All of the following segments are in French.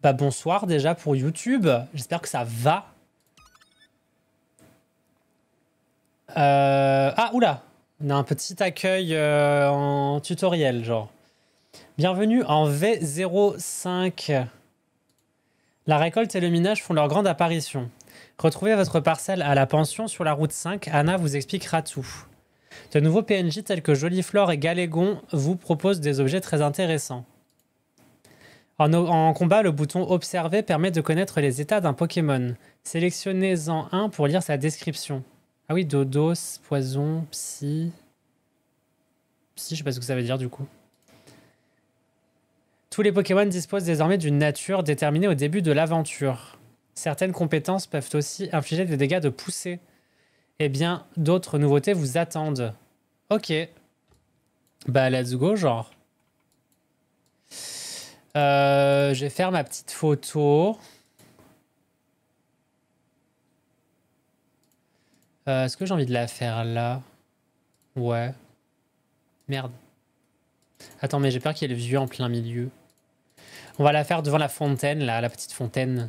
Bah bonsoir déjà pour YouTube. J'espère que ça va. Ah, oula. On a un petit accueil en tutoriel, genre. Bienvenue en V05. La récolte et le minage font leur grande apparition. Retrouvez votre parcelle à la pension sur la route 5. Anna vous expliquera tout. De nouveaux PNJ tels que Joliflore et Galégon vous proposent des objets très intéressants. En combat, le bouton Observer permet de connaître les états d'un Pokémon. Sélectionnez-en un pour lire sa description. Ah oui, Dodos, Poison, Psy... Psy, je sais pas ce que ça veut dire du coup. Tous les Pokémon disposent désormais d'une nature déterminée au début de l'aventure. Certaines compétences peuvent aussi infliger des dégâts de poussée. Eh bien, d'autres nouveautés vous attendent. Ok. Bah, let's go, genre. Je vais faire ma petite photo. Est-ce que j'ai envie de la faire là? Ouais. Merde. Attends, mais j'ai peur qu'il y ait le vieux en plein milieu. On va la faire devant la fontaine, là, la petite fontaine.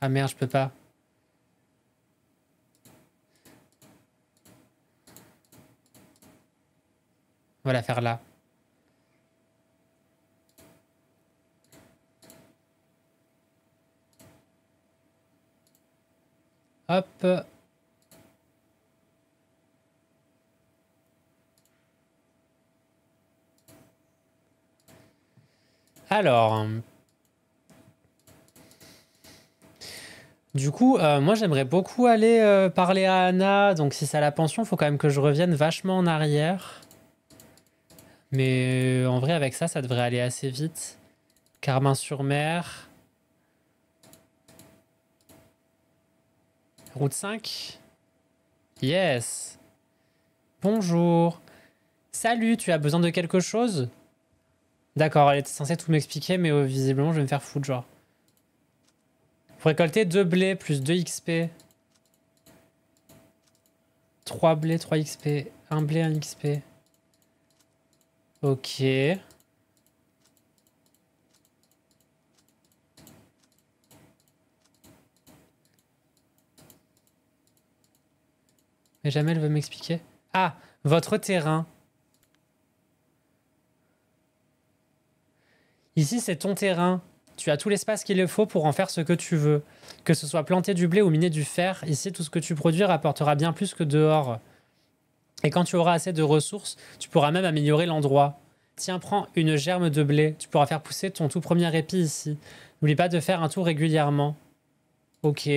Ah merde, je peux pas. On va la faire là. Hop. Alors. Du coup, moi j'aimerais beaucoup aller parler à Anna. Donc si c'est à la pension, il faut quand même que je revienne vachement en arrière. Mais en vrai, avec ça, ça devrait aller assez vite. Carmin-sur-Mer. Route 5. Yes. Bonjour. Salut, tu as besoin de quelque chose? D'accord, elle était censée tout m'expliquer, mais visiblement, je vais me faire foutre, genre. Faut récolter 2 blés plus 2 XP. 3 blés, 3 XP. 1 blé, 1 XP. Ok. Mais jamais elle veut m'expliquer. Ah, votre terrain. Ici, c'est ton terrain. Tu as tout l'espace qu'il le faut pour en faire ce que tu veux. Que ce soit planter du blé ou miner du fer, ici, tout ce que tu produis rapportera bien plus que dehors. Et quand tu auras assez de ressources, tu pourras même améliorer l'endroit. Tiens, prends une germe de blé. Tu pourras faire pousser ton tout premier épi ici. N'oublie pas de faire un tour régulièrement. Ok.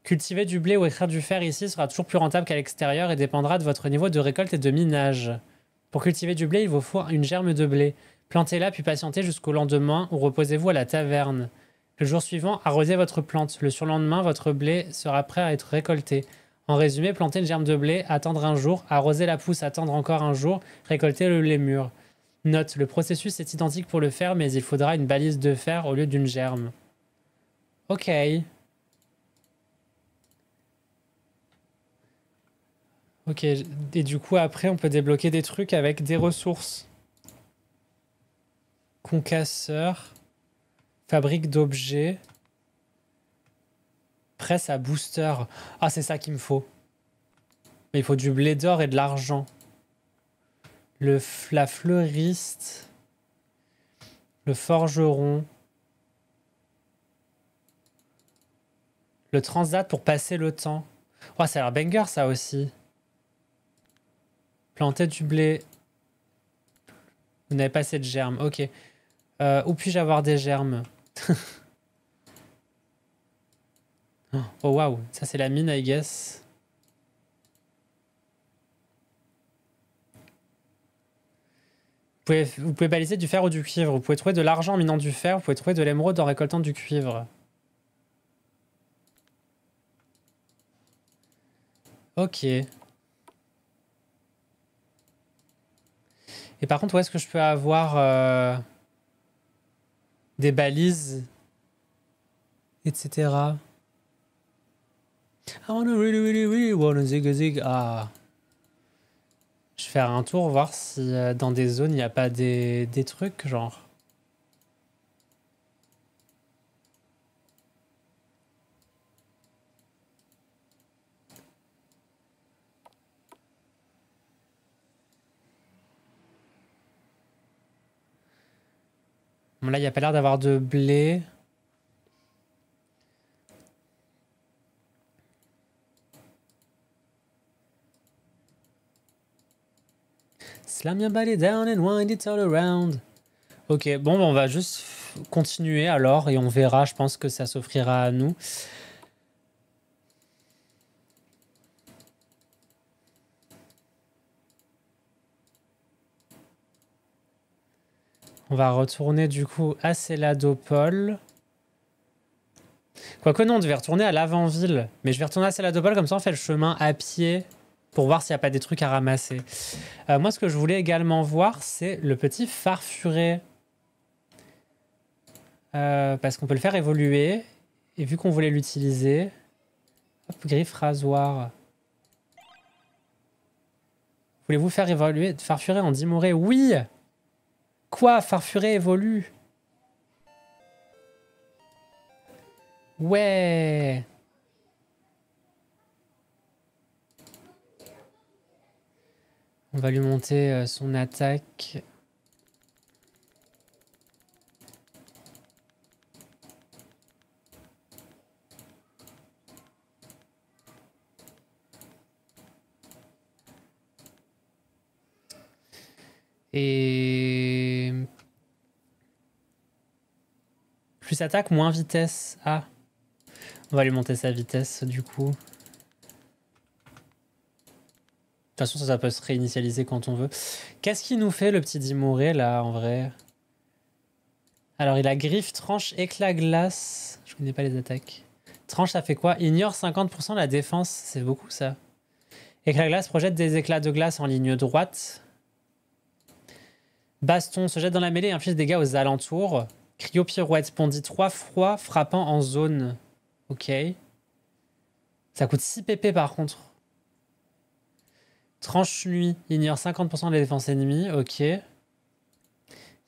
Cultiver du blé ou extraire du fer ici sera toujours plus rentable qu'à l'extérieur et dépendra de votre niveau de récolte et de minage. Pour cultiver du blé, il vous faut une germe de blé. Plantez-la puis patientez jusqu'au lendemain ou reposez-vous à la taverne. Le jour suivant, arrosez votre plante. Le surlendemain, votre blé sera prêt à être récolté. En résumé, planter une germe de blé, attendre un jour, arroser la pousse, attendre encore un jour, récolter le blé mûr. Note, le processus est identique pour le fer, mais il faudra une balise de fer au lieu d'une germe. Ok. Ok, et du coup, après, on peut débloquer des trucs avec des ressources. Concasseur. Fabrique d'objets. Presse à booster. Ah, c'est ça qu'il me faut. Mais il faut du blé d'or et de l'argent. La fleuriste. Le forgeron. Le transat pour passer le temps. Oh, ça a l'air banger, ça aussi. Planter du blé. Vous n'avez pas assez de germes. Ok. Où puis-je avoir des germes? Oh waouh, ça c'est la mine, I guess. Vous pouvez baliser du fer ou du cuivre. Vous pouvez trouver de l'argent en minant du fer. Vous pouvez trouver de l'émeraude en récoltant du cuivre. Ok. Et par contre, où est-ce que je peux avoir des balises? etc. I wanna really wanna zig a zig. Ah. Je vais faire un tour, voir si dans des zones il n'y a pas des trucs, genre. Bon, là, il n'y a pas l'air d'avoir de blé. Slam your body down and wind it all around. Ok, bon, on va juste continuer alors et on verra. Je pense que ça s'offrira à nous. On va retourner du coup à Céladopol. Quoique non, on devait retourner à l'avant-ville. Mais je vais retourner à Céladopol, comme ça on fait le chemin à pied pour voir s'il n'y a pas des trucs à ramasser. Moi, ce que je voulais également voir, c'est le petit farfuret. Parce qu'on peut le faire évoluer. Et vu qu'on voulait l'utiliser... Hop, griffe rasoir. Voulez-vous faire évoluer farfuret en dimoré? Oui! Quoi? Farfuret évolue? Ouais! On va lui monter son attaque. Et... Plus attaque, moins vitesse. Ah. On va lui monter sa vitesse du coup. De toute façon, ça peut se réinitialiser quand on veut. Qu'est-ce qu'il nous fait le petit Dimoré là en vrai? Alors il a griffe, tranche, éclat, glace. Je connais pas les attaques. Tranche, ça fait quoi? Ignore 50% de la défense. C'est beaucoup ça. Éclat glace projette des éclats de glace en ligne droite. Baston se jette dans la mêlée et inflige des dégâts aux alentours. Cryo pirouette bondit 3 fois, frappant en zone. Ok. Ça coûte 6 pp par contre. Tranche nuit, ignore 50% de la défense ennemie. Ok.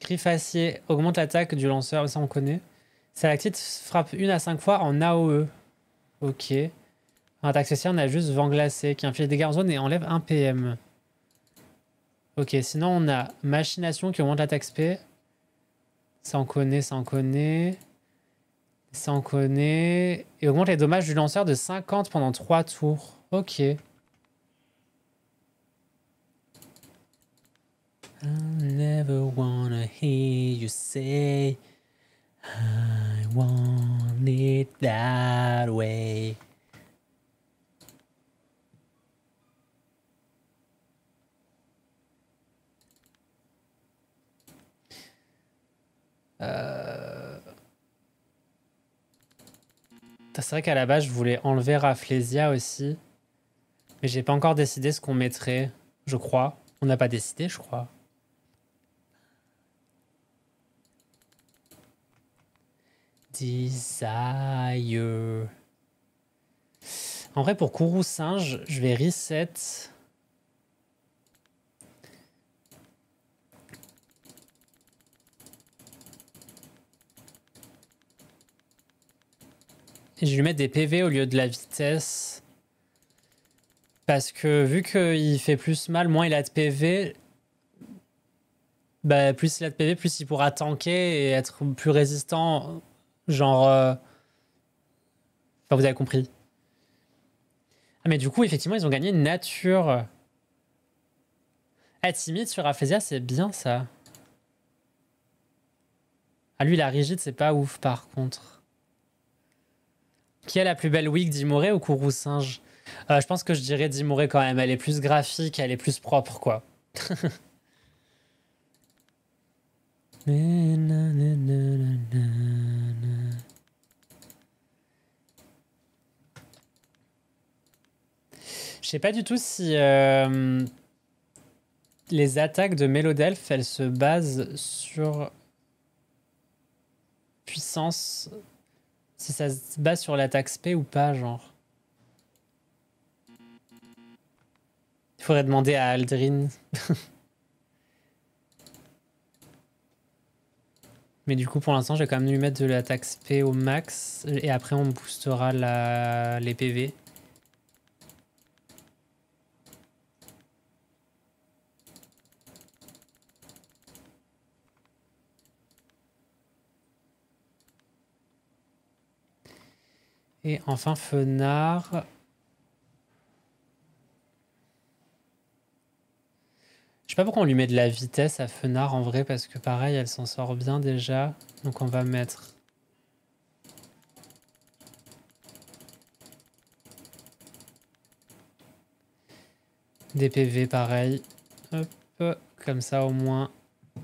Griffe acier, augmente l'attaque du lanceur. Ça on connaît. Salactite frappe 1 à 5 fois en AOE. Ok. En attaque spéciale, on a juste vent glacé qui inflige des dégâts en zone et enlève 1 PM. Ok, sinon on a machination qui augmente l'attaque spé. Ça on connaît, ça on connaît. Ça on connaît. Et augmente les dommages du lanceur de 50 pendant 3 tours. Ok. I never wanna hear you say I want it that way. C'est vrai qu'à la base, je voulais enlever Rafflesia aussi. Mais j'ai pas encore décidé ce qu'on mettrait, je crois. On n'a pas décidé, je crois. Desire. En vrai, pour Kourou Singe, je vais reset. Et je vais lui mettre des PV au lieu de la vitesse. Parce que vu qu'il fait plus mal, moins il a de PV. Bah, plus il a de PV, plus il pourra tanker et être plus résistant. Genre... Enfin, vous avez compris. Ah, mais du coup, effectivement, ils ont gagné nature. Être timide sur Rafflesia, c'est bien ça. Ah, lui, la rigide, c'est pas ouf par contre. Qui a la plus belle wig, Dimoré ou Kourou Singe? Je pense que je dirais Dimoré quand même. Elle est plus graphique, elle est plus propre, quoi. Je sais pas du tout si les attaques de Mélodelph, elles se basent sur puissance Si ça se base sur l'attaque spé ou pas, genre. Il faudrait demander à Aldrin. Mais du coup, pour l'instant, je vais quand même lui mettre de l'attaque spé au max. Et après, on boostera les PV. Et enfin, Fenard. Je sais pas pourquoi on lui met de la vitesse à Fenard en vrai, parce que pareil, elle s'en sort bien déjà. Donc on va mettre... des PV pareil. Hop, comme ça au moins,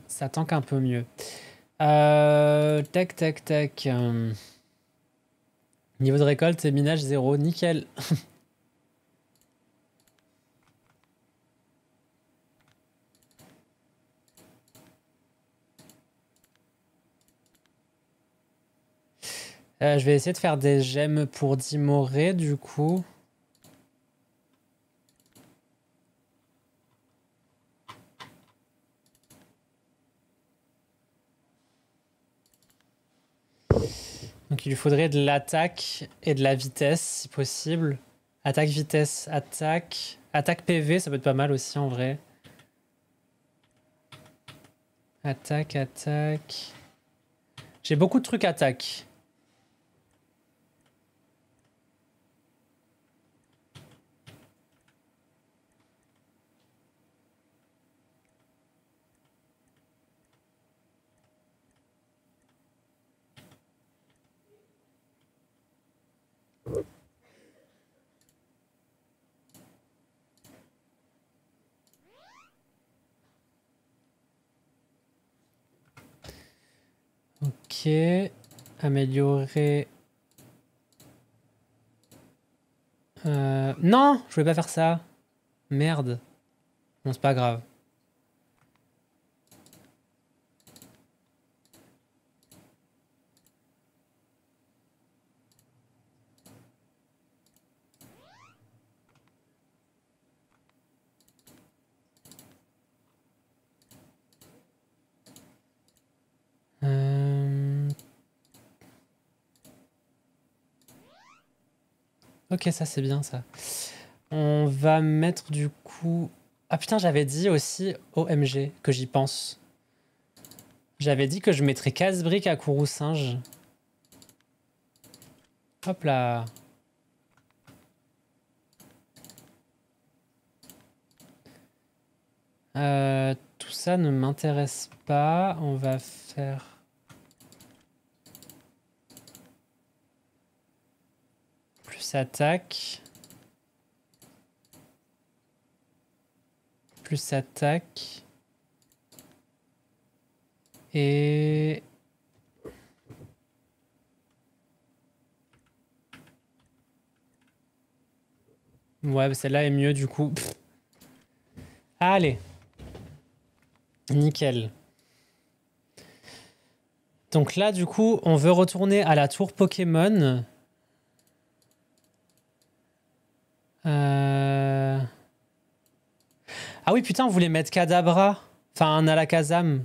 ça tank un peu mieux. Tac, tac, tac. Niveau de récolte et minage 0, nickel. Je vais essayer de faire des gemmes pour Dimoré du coup. Donc il lui faudrait de l'attaque et de la vitesse si possible. Attaque, vitesse, attaque. Attaque PV, ça peut être pas mal aussi en vrai. Attaque, attaque. J'ai beaucoup de trucs attaque. Ok. Améliorer. Non, je voulais pas faire ça. Merde. Bon, c'est pas grave. Ok, ça c'est bien ça. On va mettre du coup... Ah putain, j'avais dit aussi OMG que j'y pense. J'avais dit que je mettrais casse-brique à Kourou-Singe. Hop là. Tout ça ne m'intéresse pas. On va faire... Plus attaque. Plus attaque. Et... Ouais, celle-là est mieux du coup. Pff. Allez. Nickel. Donc là, du coup, on veut retourner à la tour Pokémon. Ah oui, putain, on voulait mettre Kadabra. Enfin, un Alakazam.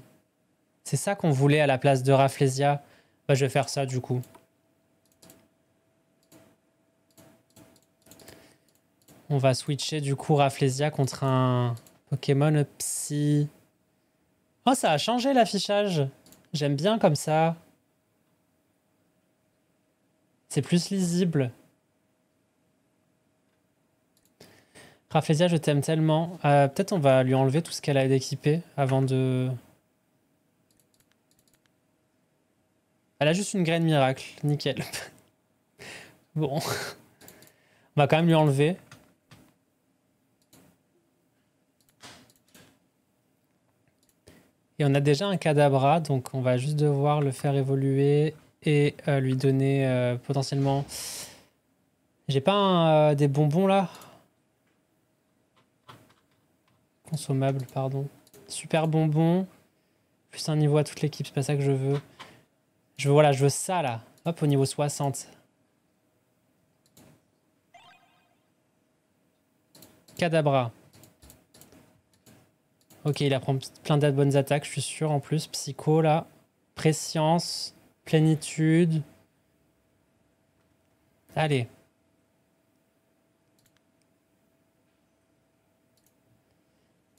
C'est ça qu'on voulait à la place de Rafflesia. Bah, je vais faire ça, du coup. On va switcher, du coup, Rafflesia contre un Pokémon Psy. Oh, ça a changé l'affichage. J'aime bien comme ça. C'est plus lisible. Rafflesia, je t'aime tellement. Peut-être on va lui enlever tout ce qu'elle a d'équipé avant de... Elle a juste une graine miracle. Nickel. Bon. On va quand même lui enlever. Et on a déjà un Kadabra, donc on va juste devoir le faire évoluer et lui donner potentiellement... J'ai pas des bonbons là? Consommable, pardon. Super bonbon. Plus un niveau à toute l'équipe, c'est pas ça que je veux. Voilà, je veux ça là. Hop, au niveau 60. Kadabra. Ok, il apprend plein de bonnes attaques, je suis sûr en plus. Psycho là. Prescience. Plénitude. Allez.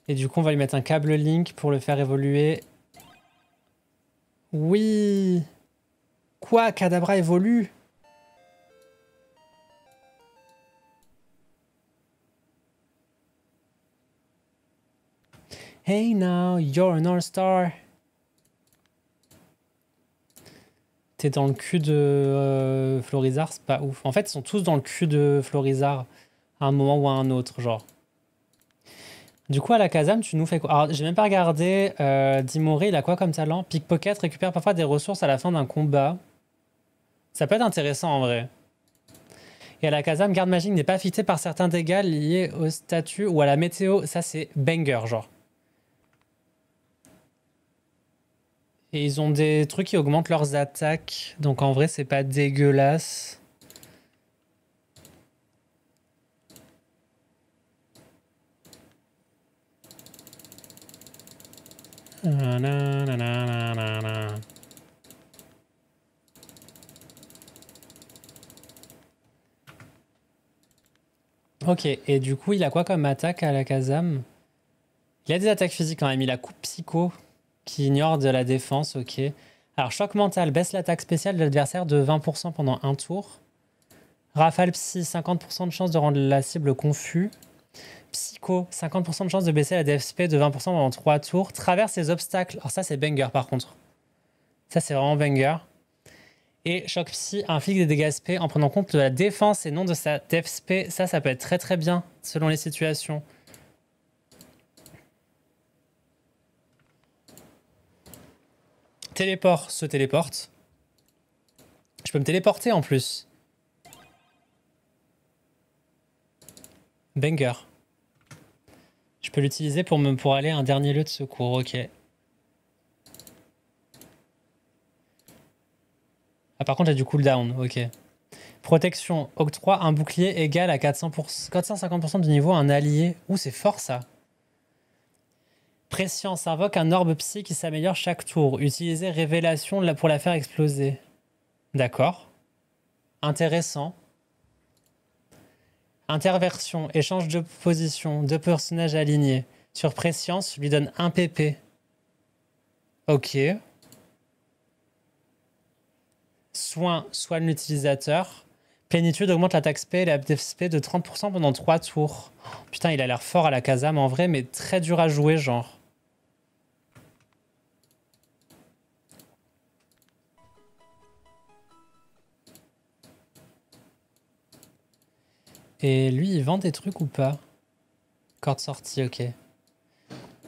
Et du coup, on va lui mettre un câble Link pour le faire évoluer. Oui. Quoi? Kadabra évolue? Hey now, you're an all-star. T'es dans le cul de Florizard, c'est pas ouf. En fait, ils sont tous dans le cul de Florizard à un moment ou à un autre, genre. Du coup, à la Kazam, tu nous fais quoi? Alors, j'ai même pas regardé. Dimori, il a quoi comme talent? Pickpocket récupère parfois des ressources à la fin d'un combat. Ça peut être intéressant en vrai. Et à la Kazam, garde magique n'est pas affecté par certains dégâts liés au statut ou à la météo. Ça, c'est banger, genre. Et ils ont des trucs qui augmentent leurs attaques. Donc en vrai, c'est pas dégueulasse. Ok, et du coup, il a quoi comme attaque à la Kazam? Il a des attaques physiques quand même. Il a coupe psycho qui ignore de la défense, ok. Alors, choc mental baisse l'attaque spéciale de l'adversaire de 20% pendant un tour. Rafale psy, 50% de chance de rendre la cible confus. Psycho, 50% de chance de baisser la DFSP de 20% pendant 3 tours. Traverse les obstacles. Alors ça, c'est banger par contre. Ça, c'est vraiment banger. Et choc psy inflige des dégâts SP en prenant compte de la défense et non de sa DFSP. Ça peut être très très bien selon les situations. Téléport se téléporte. Je peux me téléporter en plus. Banger. Je peux l'utiliser pour aller à un dernier lieu de secours, ok. Ah par contre j'ai du cooldown, ok. Protection, octroie un bouclier égal à 450% du niveau à un allié. Ouh c'est fort ça. Prescience, invoque un orbe psy qui s'améliore chaque tour. Utilisez révélation pour la faire exploser. D'accord. Intéressant. Interversion, échange de position, deux personnages alignés. Sur Prescience, lui donne 1 PP. Ok. Soin, soigne l'utilisateur. Plénitude augmente l'attaque SP et la DFSP de 30% pendant 3 tours. Putain, il a l'air fort à la Kazam en vrai, mais très dur à jouer, genre. Et lui, il vend des trucs ou pas? Corde sortie, ok.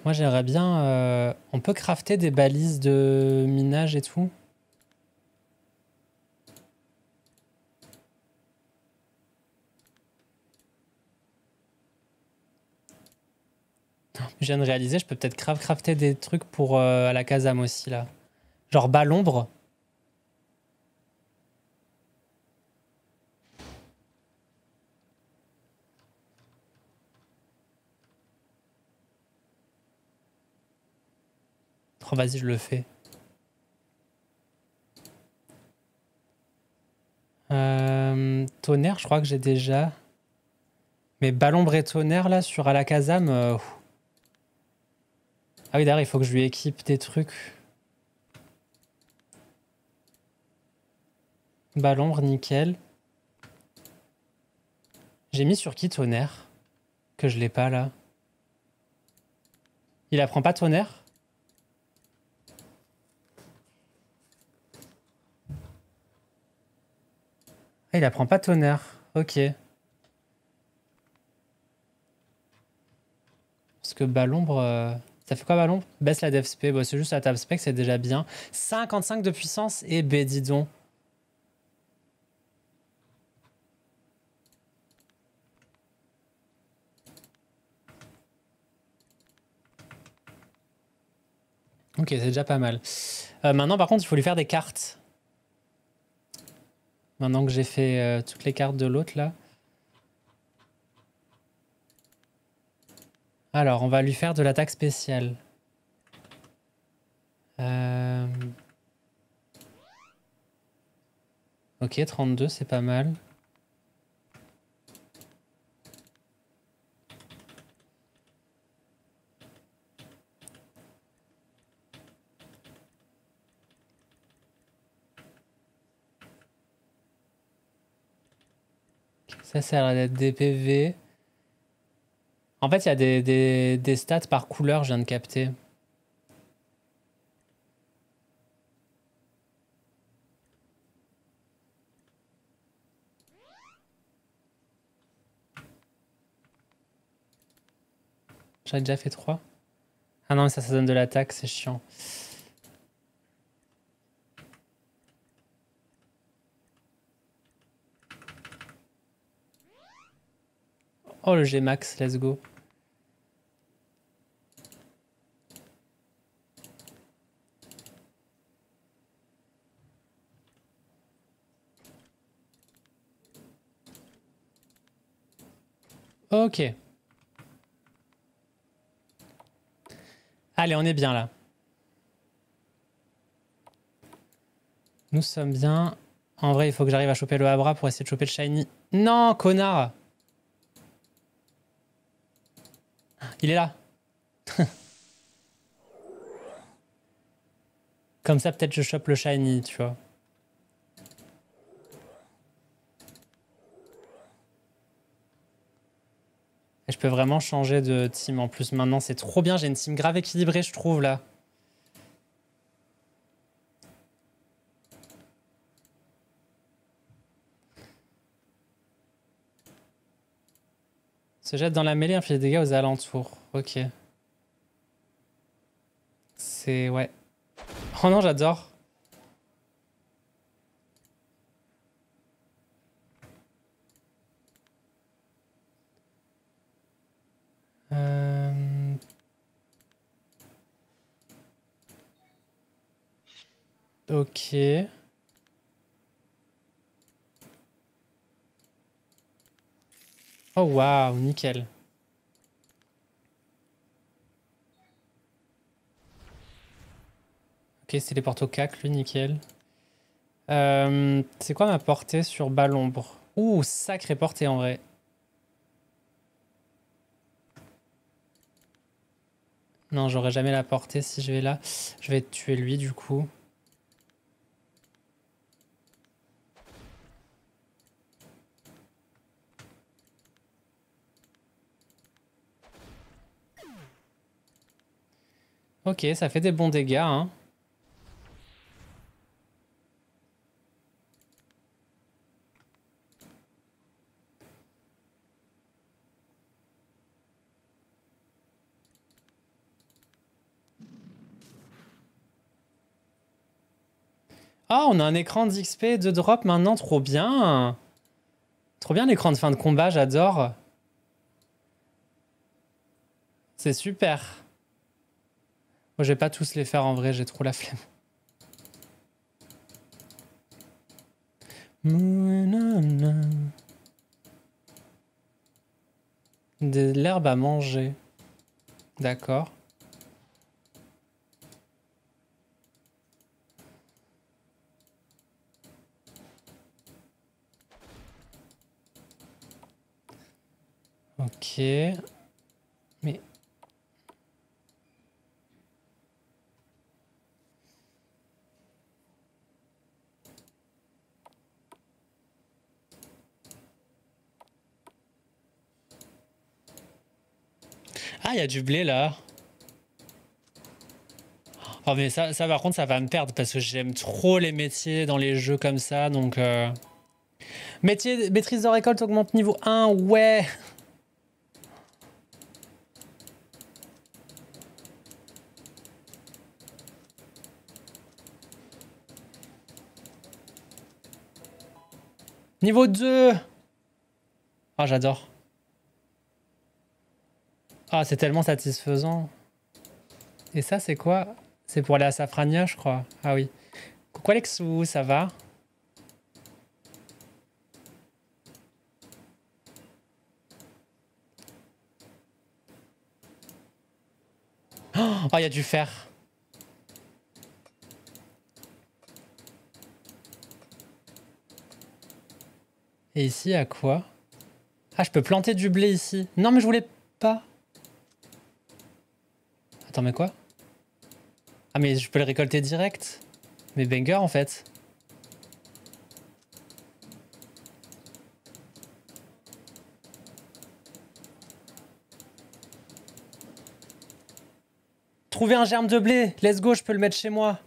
Moi, j'aimerais bien... On peut crafter des balises de minage et tout? Je viens de réaliser, je peux peut-être crafter des trucs pour à la Kazam aussi, là. Genre bas l'ombre. Oh, vas-y, je le fais. Tonnerre, je crois que j'ai déjà. Mais Ballombre et Tonnerre, là, sur Alakazam. Ah oui, d'ailleurs, il faut que je lui équipe des trucs. Ballombre, nickel. J'ai mis sur qui Tonnerre? Que je l'ai pas, là. Il apprend pas Tonnerre? Ah, il apprend pas Tonnerre. Ok. Parce que Ballombre... Ça fait quoi Ballombre? Baisse la DFSP. Bon, c'est juste la table spec, c'est déjà bien. 55 de puissance et B, dis donc. Ok, c'est déjà pas mal. Maintenant, par contre, il faut lui faire des cartes. Maintenant que j'ai fait toutes les cartes de l'autre là. Alors, on va lui faire de l'attaque spéciale. Ok, 32, c'est pas mal. Ça a l'air d'être des PV. En fait, il y a des stats par couleur, je viens de capter. J'avais déjà fait 3. Ah non, mais ça donne de l'attaque, c'est chiant. Oh, le G-Max, let's go. Ok. Allez, on est bien là. Nous sommes bien. En vrai, il faut que j'arrive à choper le Abra pour essayer de choper le Shiny. Non, connard! Il est là. Comme ça, peut-être je chope le Shiny, tu vois. Et je peux vraiment changer de team en plus maintenant, c'est trop bien. J'ai une team grave équilibrée, je trouve, là. Se jette dans la mêlée, inflige des dégâts aux alentours. Ok. C'est... ouais. Oh non, j'adore. Ok. Oh waouh, nickel. Ok, c'est les portes au cac, lui, nickel. C'est quoi ma portée sur Balombre? Ouh, sacrée portée en vrai. Non, j'aurais jamais la portée si je vais là. Je vais tuer lui du coup. Ok, ça fait des bons dégâts, hein. Ah, on a un écran d'XP de drop maintenant, trop bien. Trop bien l'écran de fin de combat, j'adore. C'est super. Moi, je vais pas tous les faire en vrai, j'ai trop la flemme. De l'herbe à manger. D'accord. Ok. Mais... ah, il y a du blé là. Oh, mais ça par contre, ça va me perdre parce que j'aime trop les métiers dans les jeux comme ça. Donc, métier, maîtrise de récolte augmente niveau 1, ouais. Niveau 2. Ah, j'adore. Ah, c'est tellement satisfaisant. Et ça, c'est quoi? C'est pour aller à Safrania, je crois. Ah oui. Coucou Alexou, ça va? Oh, il y a du fer. Et ici, à quoi? Ah, je peux planter du blé ici. Non, mais je voulais pas. Attends, mais quoi? Ah, mais je peux le récolter direct. Mais banger, en fait. Trouver un germe de blé. Let's go, je peux le mettre chez moi.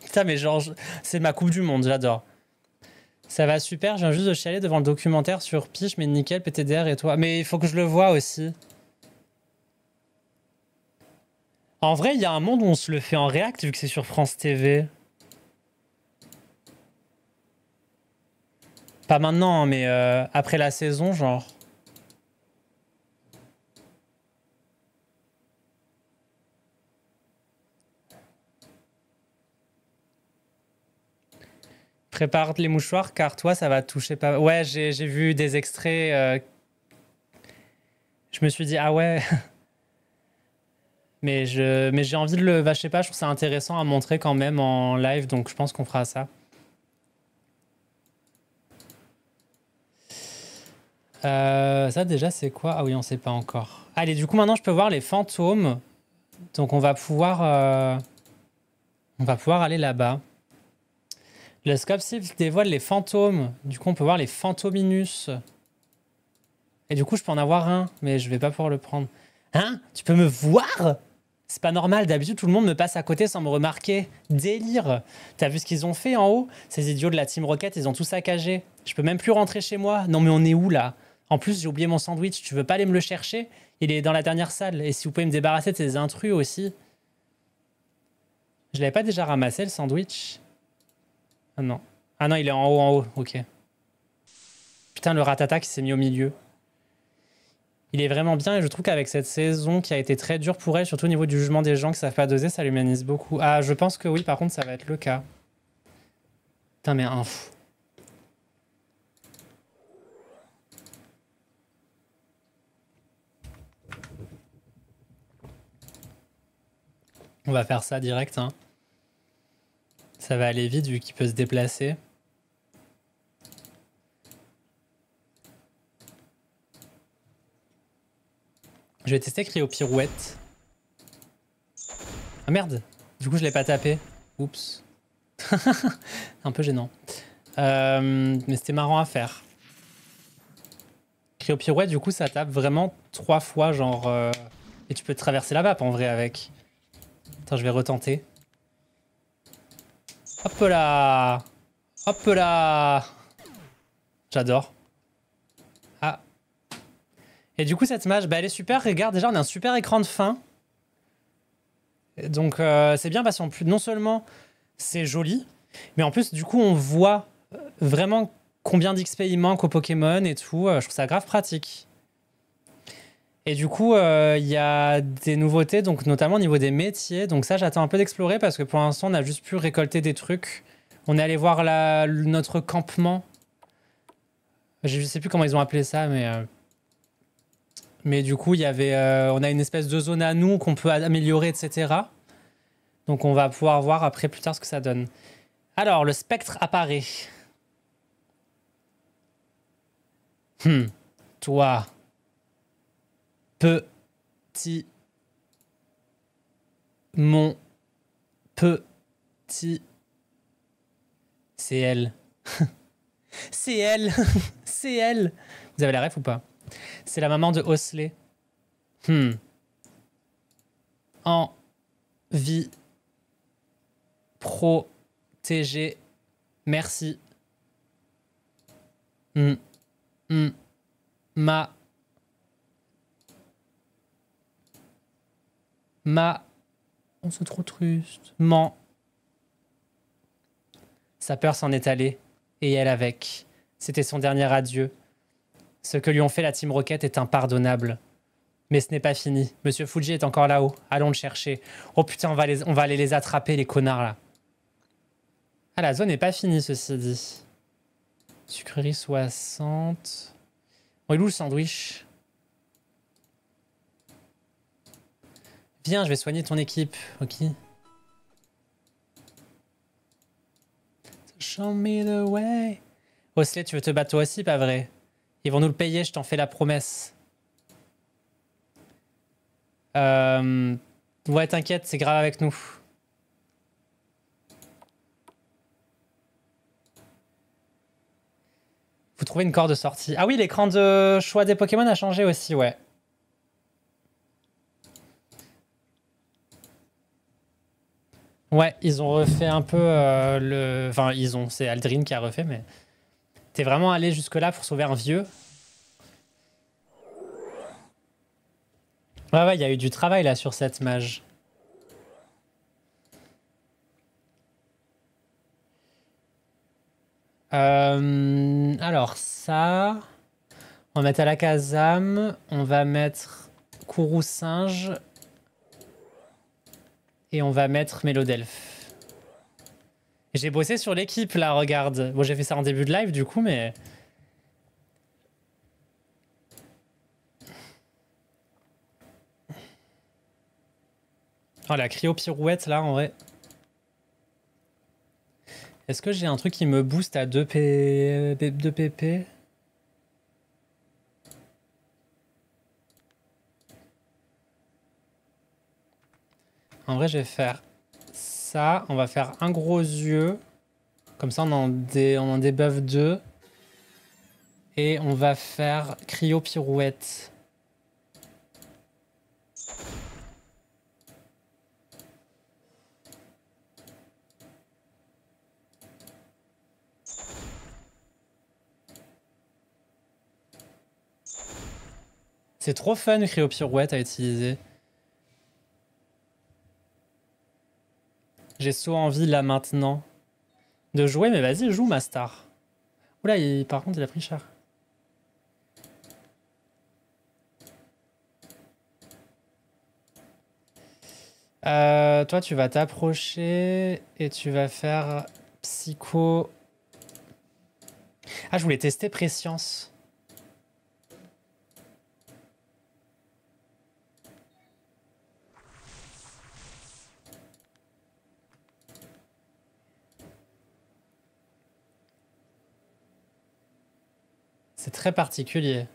Putain, mais genre, c'est ma coupe du monde, j'adore. Ça va super, je viens juste de chialer devant le documentaire sur Piche, mais nickel, PTDR et toi. Mais il faut que je le voie aussi. En vrai, il y a un monde où on se le fait en React, vu que c'est sur France TV. Pas maintenant, hein, mais après la saison, genre. Prépare les mouchoirs, car toi, ça va te toucher pas. Ouais, j'ai vu des extraits. Je me suis dit, ah ouais. mais j'ai envie de le. Bah, je sais pas, je trouve ça intéressant à montrer quand même en live, donc je pense qu'on fera ça. Ça déjà c'est quoi? Ah oui, on sait pas encore. Allez, du coup maintenant je peux voir les fantômes. Donc on va pouvoir aller là-bas. Le scope shift dévoile les fantômes. Du coup on peut voir les fantominus. Et du coup je peux en avoir un, mais je vais pas pouvoir le prendre. Hein? Tu peux me voir? C'est pas normal, d'habitude tout le monde me passe à côté sans me remarquer. Délire! T'as vu ce qu'ils ont fait en haut? Ces idiots de la Team Rocket, ils ont tout saccagé. Je peux même plus rentrer chez moi. Non mais on est où là? En plus j'ai oublié mon sandwich, tu veux pas aller me le chercher? Il est dans la dernière salle. Et si vous pouvez me débarrasser de ces intrus aussi. Je l'avais pas déjà ramassé le sandwich? Ah non. Ah non, il est en haut, ok. Putain, le ratata qui s'est mis au milieu. Il est vraiment bien et je trouve qu'avec cette saison qui a été très dure pour elle, surtout au niveau du jugement des gens qui savent pas doser, ça l'humanise beaucoup. Ah, je pense que oui, par contre, ça va être le cas. Putain, mais un fou. On va faire ça direct, hein. Ça va aller vite vu qu'il peut se déplacer. Je vais tester cryo-pirouette. Ah merde! Du coup, je l'ai pas tapé. Oups. Un peu gênant. Mais c'était marrant à faire. Cryo-pirouette, du coup, ça tape vraiment 3 fois, genre... Et tu peux traverser la map en vrai avec. Attends, je vais retenter. Hop là! Hop là! J'adore. Ah. Et du coup, cette match, bah, elle est super. Regarde, déjà, on a un super écran de fin. Donc, c'est bien parce qu'en plus, non seulement c'est joli, mais en plus, du coup, on voit vraiment combien d'XP il manque aux Pokémon et tout. Je trouve ça grave pratique. Et du coup, il y a des nouveautés, donc notamment au niveau des métiers. Donc ça, j'attends un peu d'explorer parce que pour l'instant, on a juste pu récolter des trucs. On est allé voir notre campement. Je sais plus comment ils ont appelé ça, mais du coup, il y avait, on a une espèce de zone à nous qu'on peut améliorer, etc. Donc on va pouvoir voir après plus tard ce que ça donne. Alors, le spectre apparaît. Toi, petit, mon petit, c'est elle. C'est elle. C'est elle. Vous avez la ref ou pas? C'est la maman de Osley. Envie. Protéger. Merci. Ma. On se trop truste. Sa peur s'en est allée. Et elle avec. C'était son dernier adieu. Ce que lui ont fait la Team Rocket est impardonnable. Mais ce n'est pas fini. Monsieur Fuji est encore là-haut. Allons le chercher. Oh putain, on va aller les attraper, les connards, là. Ah, la zone n'est pas finie, ceci dit. Sucrerie 60. Bon, il est où le sandwich? Viens, je vais soigner ton équipe, ok? Show me the way. Osley, tu veux te battre toi aussi, pas vrai? Ils vont nous le payer, je t'en fais la promesse. Ouais, t'inquiète, c'est grave avec nous. Vous trouvez une corde de sortie. Ah oui, l'écran de choix des Pokémon a changé aussi, ouais. Ouais, ils ont refait un peu le... Enfin, c'est Aldrin qui a refait, mais... T'es vraiment allé jusque-là pour sauver un vieux? Ouais, ouais, il y a eu du travail là sur cette mage. Alors ça... On va mettre Alakazam, on va mettre Kourou Singe et on va mettre Mélodelph. J'ai bossé sur l'équipe là, regarde. Bon, j'ai fait ça en début de live du coup, mais... Oh, la cryo-pirouette là, en vrai. Est-ce que j'ai un truc qui me booste à 2 PP? En vrai, je vais faire ça. On va faire un gros yeux. Comme ça, on en débuffe 2. Et on va faire cryo-pirouette. C'est trop fun, cryo-pirouette à utiliser. J'ai so envie là maintenant de jouer, mais vas-y, joue ma star. Oula, par contre, il a pris cher. Toi, tu vas t'approcher et tu vas faire psycho. Ah, je voulais tester Prescience. C'est très particulier.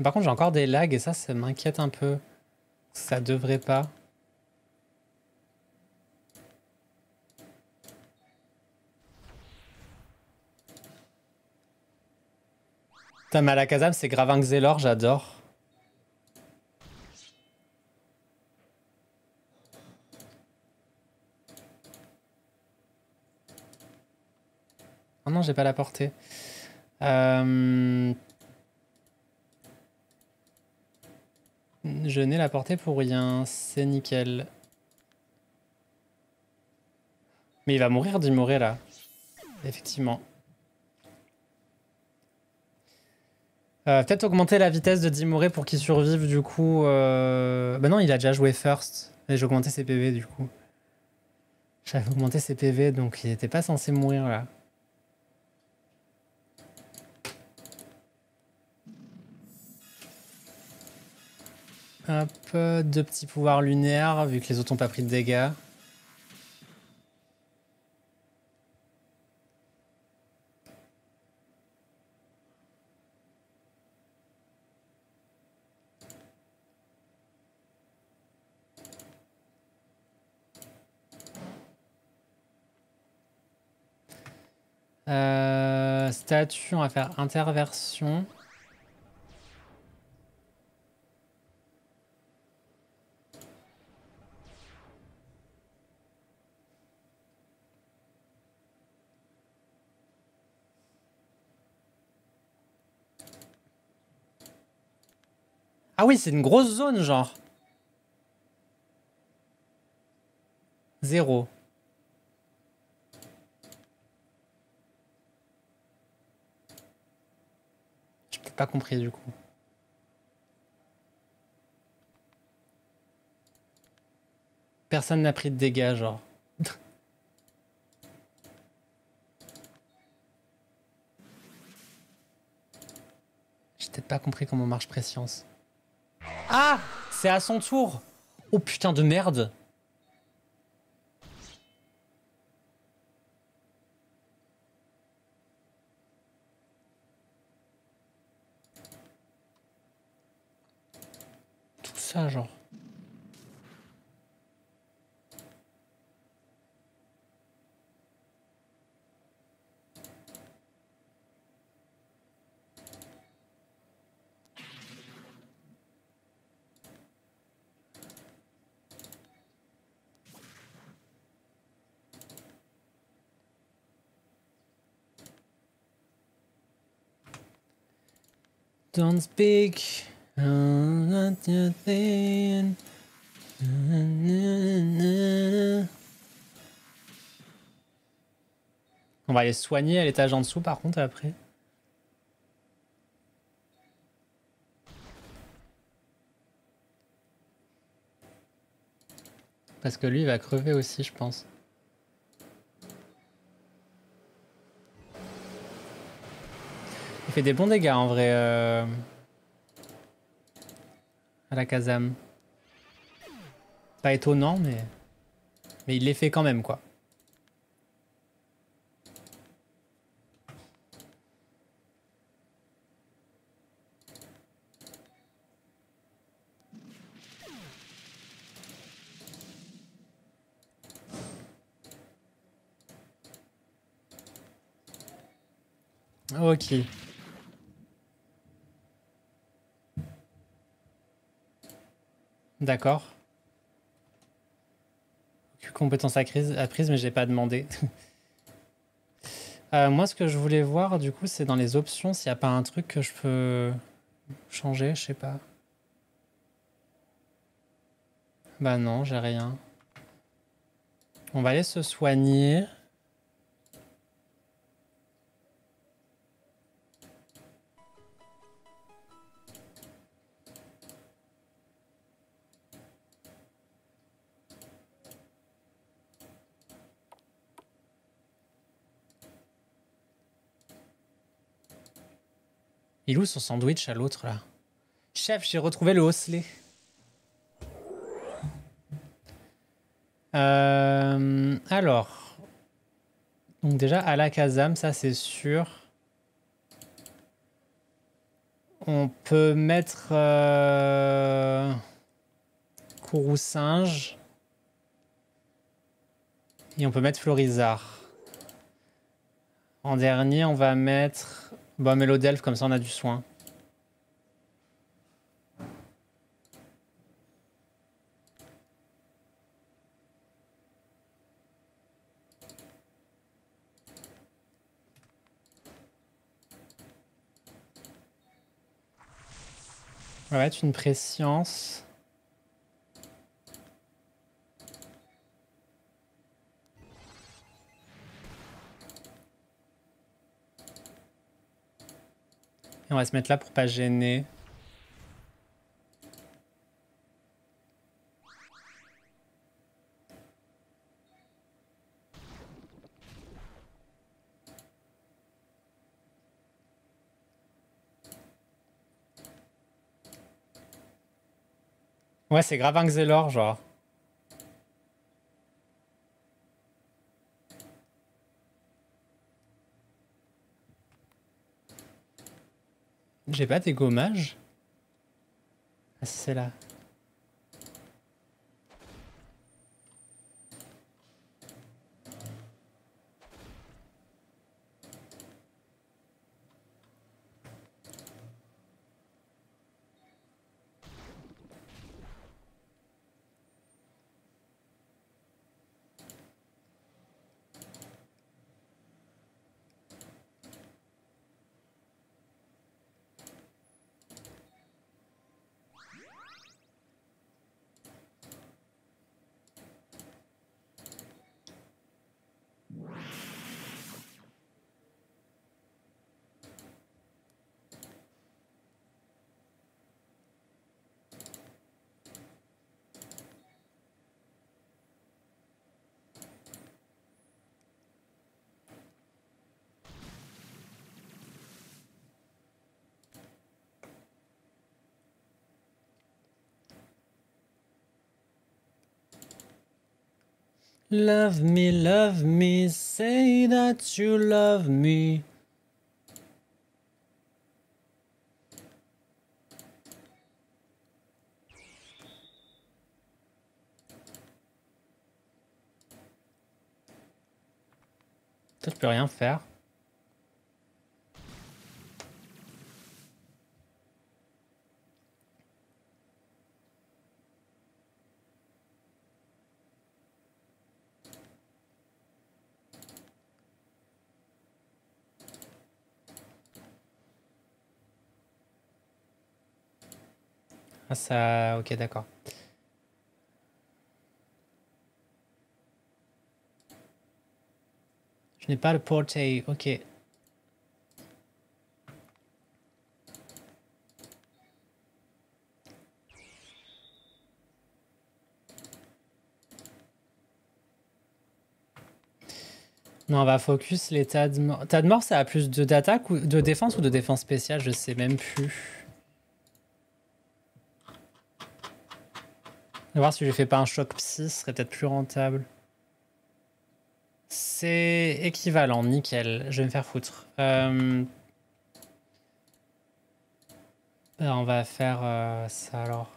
Par contre, j'ai encore des lags et ça m'inquiète un peu. Ça devrait pas. Putain, Malakazam, c'est grave un Xelor, j'adore. Oh non, j'ai pas la portée. Je n'ai la portée pour rien, c'est nickel. Mais il va mourir d'Imoré là. Effectivement. Peut-être augmenter la vitesse de Dimoré pour qu'il survive du coup. Bah non, il a déjà joué first. Et j'ai augmenté ses PV du coup. J'avais augmenté ses PV donc il était pas censé mourir là. Hop, 2 petits pouvoirs lunaires vu que les autres n'ont pas pris de dégâts. Statue, on va faire interversion. Ah oui, c'est une grosse zone, genre. 0. J'ai peut-être pas compris, du coup. personne n'a pris de dégâts, genre. J'ai peut-être pas compris comment marche Prescience. Ah! C'est à son tour! Oh putain de merde! Tout ça, genre. Don't speak. On va aller soigner à l'étage en dessous par contre après. Parce que lui il va crever aussi je pense. Il fait des bons dégâts en vrai à la Kazam. Pas étonnant mais il les fait quand même quoi. Ok. D'accord. Compétence apprise, mais j'ai pas demandé. Moi, ce que je voulais voir, du coup, c'est dans les options, s'il n'y a pas un truc que je peux changer, je sais pas. Bah non, j'ai rien. On va aller se soigner. Il est où son sandwich à l'autre, là? Chef, j'ai retrouvé le osselet. Alors. Donc déjà, à la Kazam, ça c'est sûr. On peut mettre... Kourou singe. Et on peut mettre Florizard. En dernier, on va mettre... Bon, Mélodelphe, comme ça on a du soin. On va mettre une préscience. Et on va se mettre là pour pas gêner. Ouais, c'est grave un Xelor, genre. J'ai pas des gommages. Ah, si c'est là. love me, say that you love me. Toi, tu peux rien faire. Ah ça... Ok, d'accord. Je n'ai pas le portail, ok. Non, on va focus les tas de morts. Tas de morts, ça a plus d'attaque ou de défense ou de défense spéciale, je sais même plus. On va voir si je fais pas un choc psy, ce serait peut-être plus rentable. C'est équivalent, nickel. Je vais me faire foutre. On va faire ça alors.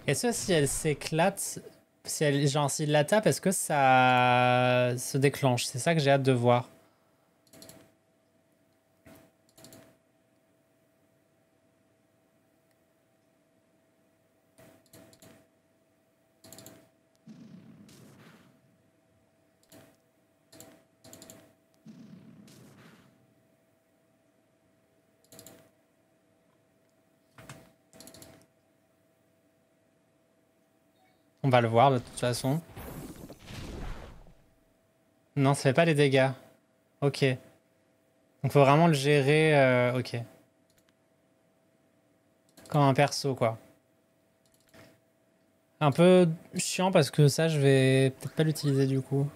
Est-ce que si elle s'éclate, si elle, genre s'il la tape, est-ce que ça se déclenche? C'est ça que j'ai hâte de voir. On va le voir de toute façon. Non, ça fait pas les dégâts. Ok. Donc faut vraiment le gérer. Ok. Comme un perso, quoi. Un peu chiant parce que ça, je vais peut-être pas l'utiliser du coup.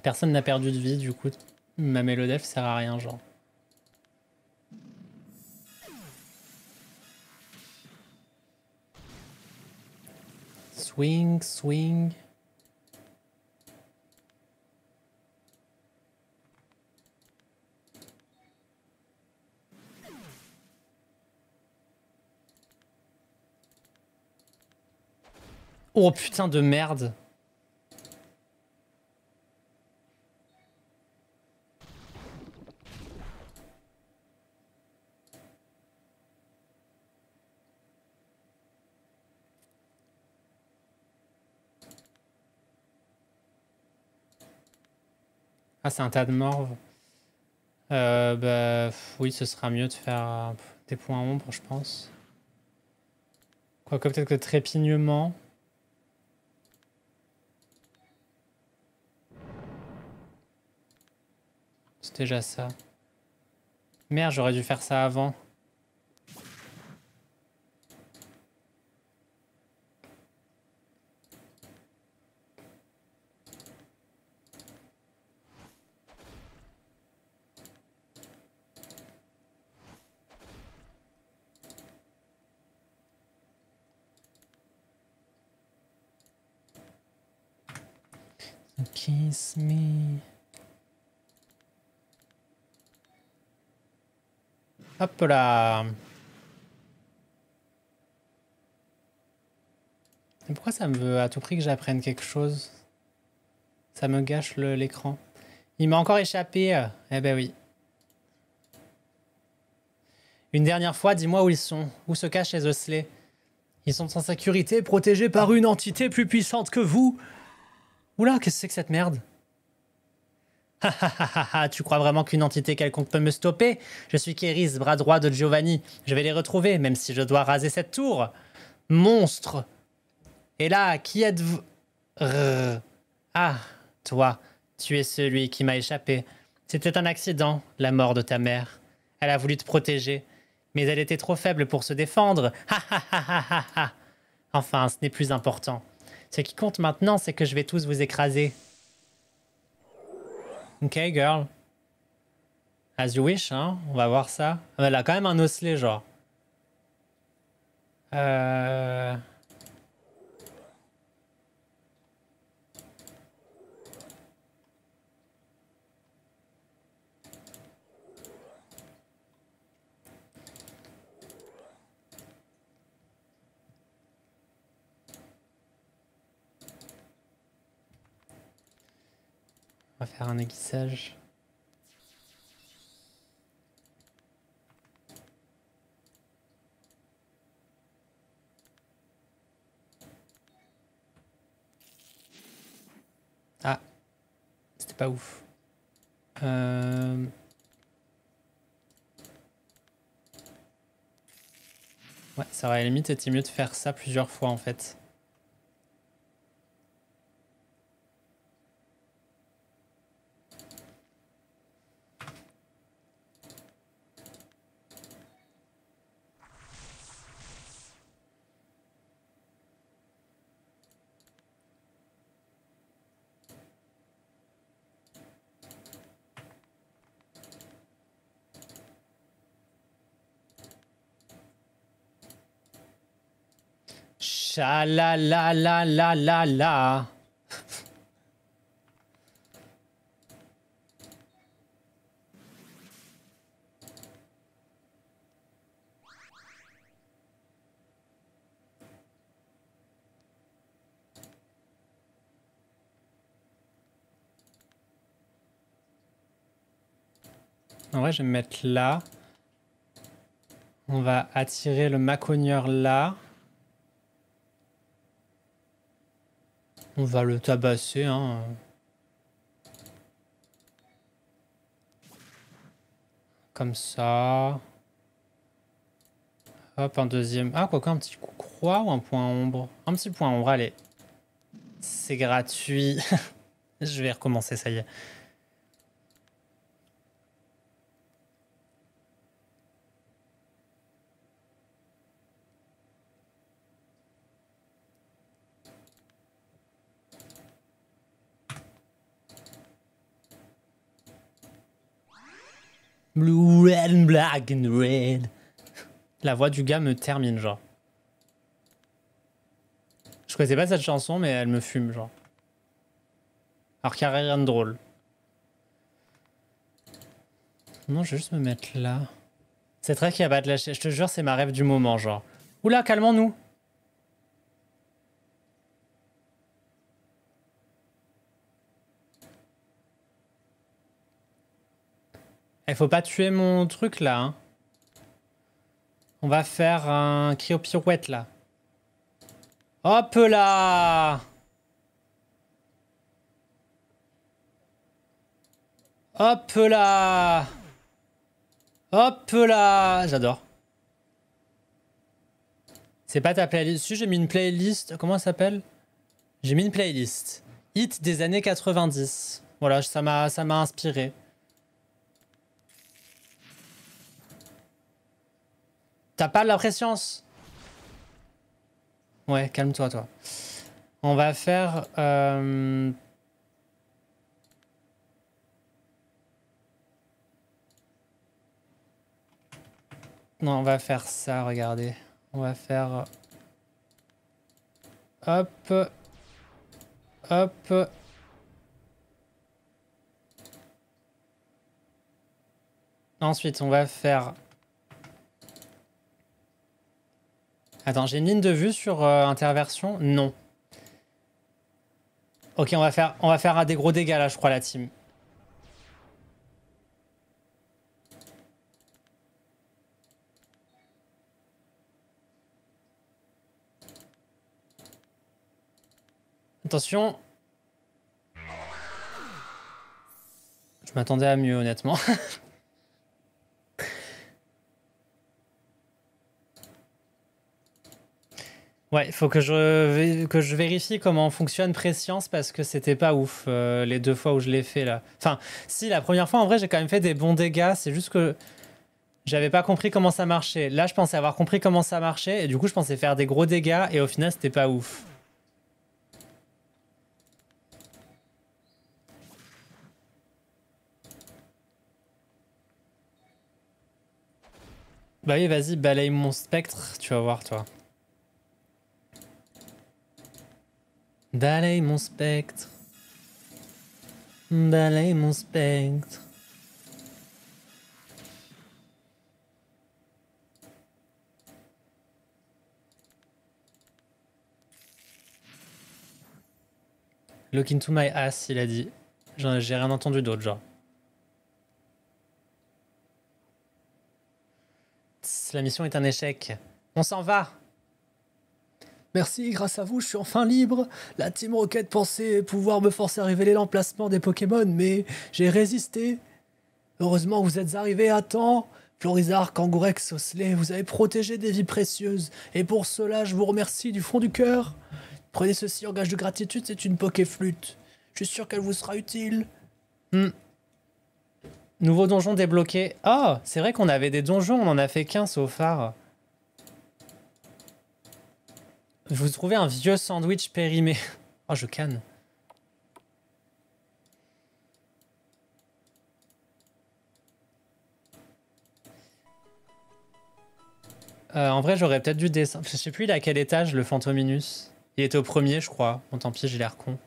Personne n'a perdu de vie, du coup. Ma mélodef sert à rien, genre. Swing, swing. Oh putain de merde. Ah, c'est un tas de morve. Oui, ce sera mieux de faire des points ombres, je pense. Quoique peut-être que trépignement. C'est déjà ça. Merde, j'aurais dû faire ça avant. Kiss me. Hop là. Et pourquoi ça me veut à tout prix que j'apprenne quelque chose? Ça me gâche l'écran. Il m'a encore échappé. Eh ben oui. Une dernière fois, dis-moi où ils sont. Où se cachent les osselets? Ils sont en sécurité, protégés par une entité plus puissante que vous. Oula, qu'est-ce que c'est que cette merde? Tu crois vraiment qu'une entité quelconque peut me stopper? Je suis Kéris, bras droit de Giovanni. Je vais les retrouver, même si je dois raser cette tour. Monstre! Et là, qui êtes-vous? Ah, toi, tu es celui qui m'a échappé. C'était un accident, la mort de ta mère. Elle a voulu te protéger, mais elle était trop faible pour se défendre. Enfin, ce n'est plus important. Ce qui compte maintenant, c'est que je vais tous vous écraser. Ok, girl. As you wish, hein. On va voir ça. Elle a quand même un osselet, genre. On va faire un aiguisage. Ah, c'était pas ouf. Ouais, ça aurait limite été mieux de faire ça plusieurs fois en fait. Cha la la la la la la. En vrai, je vais me mettre là. On va attirer le macogneur là. On va le tabasser, hein. Comme ça. Hop, un deuxième. Ah, quoique un petit coup croix ou un point ombre? Un petit point ombre, allez. C'est gratuit. Je vais recommencer, ça y est. Blue, red and black and red. La voix du gars me termine, genre. Je connaissais pas cette chanson, mais elle me fume, genre. Alors qu'il n'y a rien de drôle. Non, je vais juste me mettre là. C'est très qu'il y a pas de lâcher. Je te jure, c'est ma rêve du moment, genre. Oula, calmons-nous. Il faut pas tuer mon truc, là, hein. On va faire un cryopirouette, là. Hop là! Hop là! Hop là! J'adore. C'est pas ta playlist. Si j'ai mis une playlist. Comment ça s'appelle? J'ai mis une playlist. Hit des années 90. Voilà, ça m'a inspiré. T'as pas de la préscience? Ouais, calme-toi, toi. On va faire... Non, on va faire ça, regardez. On va faire... Hop. Hop. Ensuite, on va faire... Attends, j'ai une ligne de vue sur interversion? Non. Ok, on va faire des gros dégâts là, je crois, la team. Attention. m'attendais à mieux, honnêtement. Ouais, il faut que je vérifie comment fonctionne Prescience parce que c'était pas ouf les 2 fois où je l'ai fait là. Enfin, si, la première fois, en vrai, j'ai quand même fait des bons dégâts. C'est juste que j'avais pas compris comment ça marchait. Là, je pensais avoir compris comment ça marchait et du coup, je pensais faire des gros dégâts et au final, c'était pas ouf. Bah oui, vas-y, balaye mon spectre, tu vas voir, toi. Balaye mon spectre. Balaye mon spectre. Look into my ass, il a dit. J'ai rien entendu d'autre, genre. Tss, la mission est un échec. On s'en va. Merci, grâce à vous, je suis enfin libre. La Team Rocket pensait pouvoir me forcer à révéler l'emplacement des Pokémon, mais j'ai résisté. Heureusement, vous êtes arrivés à temps. Florizard, Kangourex, Osley, vous avez protégé des vies précieuses. Et pour cela, je vous remercie du fond du cœur. Prenez ceci en gage de gratitude, c'est une Pokéflûte. Je suis sûr qu'elle vous sera utile. Nouveau donjon débloqué. Oh, c'est vrai qu'on avait des donjons, on en a fait qu'un so far. Vous trouvez un vieux sandwich périmé. Oh, je canne. En vrai, j'aurais peut-être dû descendre. Je sais plus, il est à quel étage, le Fantominus. Il était au premier, je crois. Bon, tant pis, j'ai l'air con.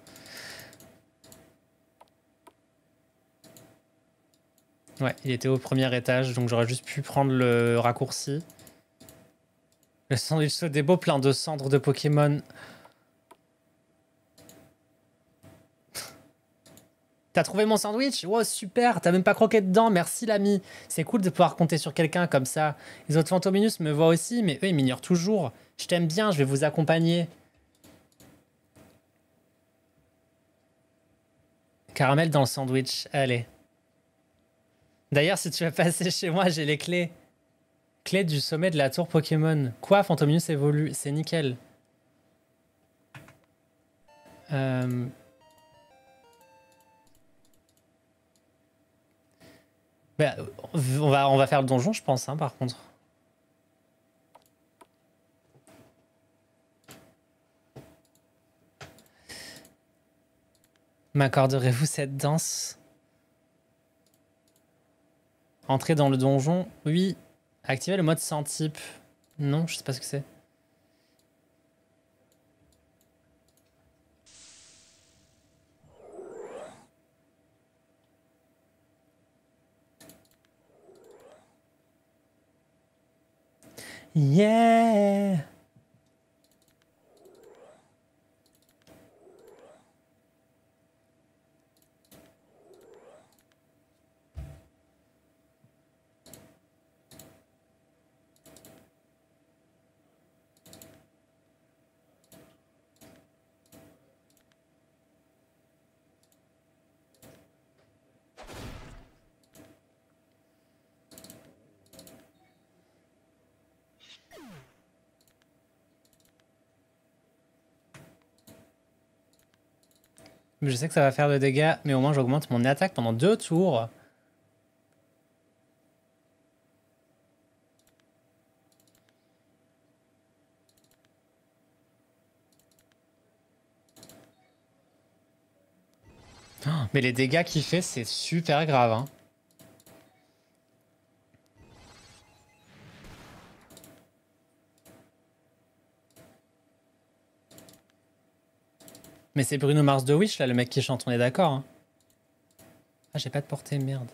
Ouais, il était au premier étage, donc j'aurais juste pu prendre le raccourci. Le sandwich Sodebo plein de cendres de Pokémon. T'as trouvé mon sandwich? Wow, super, t'as même pas croqué dedans, merci l'ami. C'est cool de pouvoir compter sur quelqu'un comme ça. Les autres Fantominus me voient aussi, mais eux, ils m'ignorent toujours. Je t'aime bien, je vais vous accompagner. Caramel dans le sandwich, allez. D'ailleurs, si tu veux passer chez moi, j'ai les clés. Clés du sommet de la tour Pokémon. Quoi, Fantominus évolue? C'est nickel. Bah, on va faire le donjon, je pense, hein, par contre. M'accorderez-vous cette danse? Entrer dans le donjon? Oui. Activer le mode sans type? Non, je sais pas ce que c'est. Yeah! Je sais que ça va faire de dégâts, mais au moins j'augmente mon attaque pendant 2 tours. Oh, mais les dégâts qu'il fait, c'est super grave, hein. Mais c'est Bruno Mars de Wish, là, le mec qui chante, on est d'accord, hein. Ah, j'ai pas de portée, merde.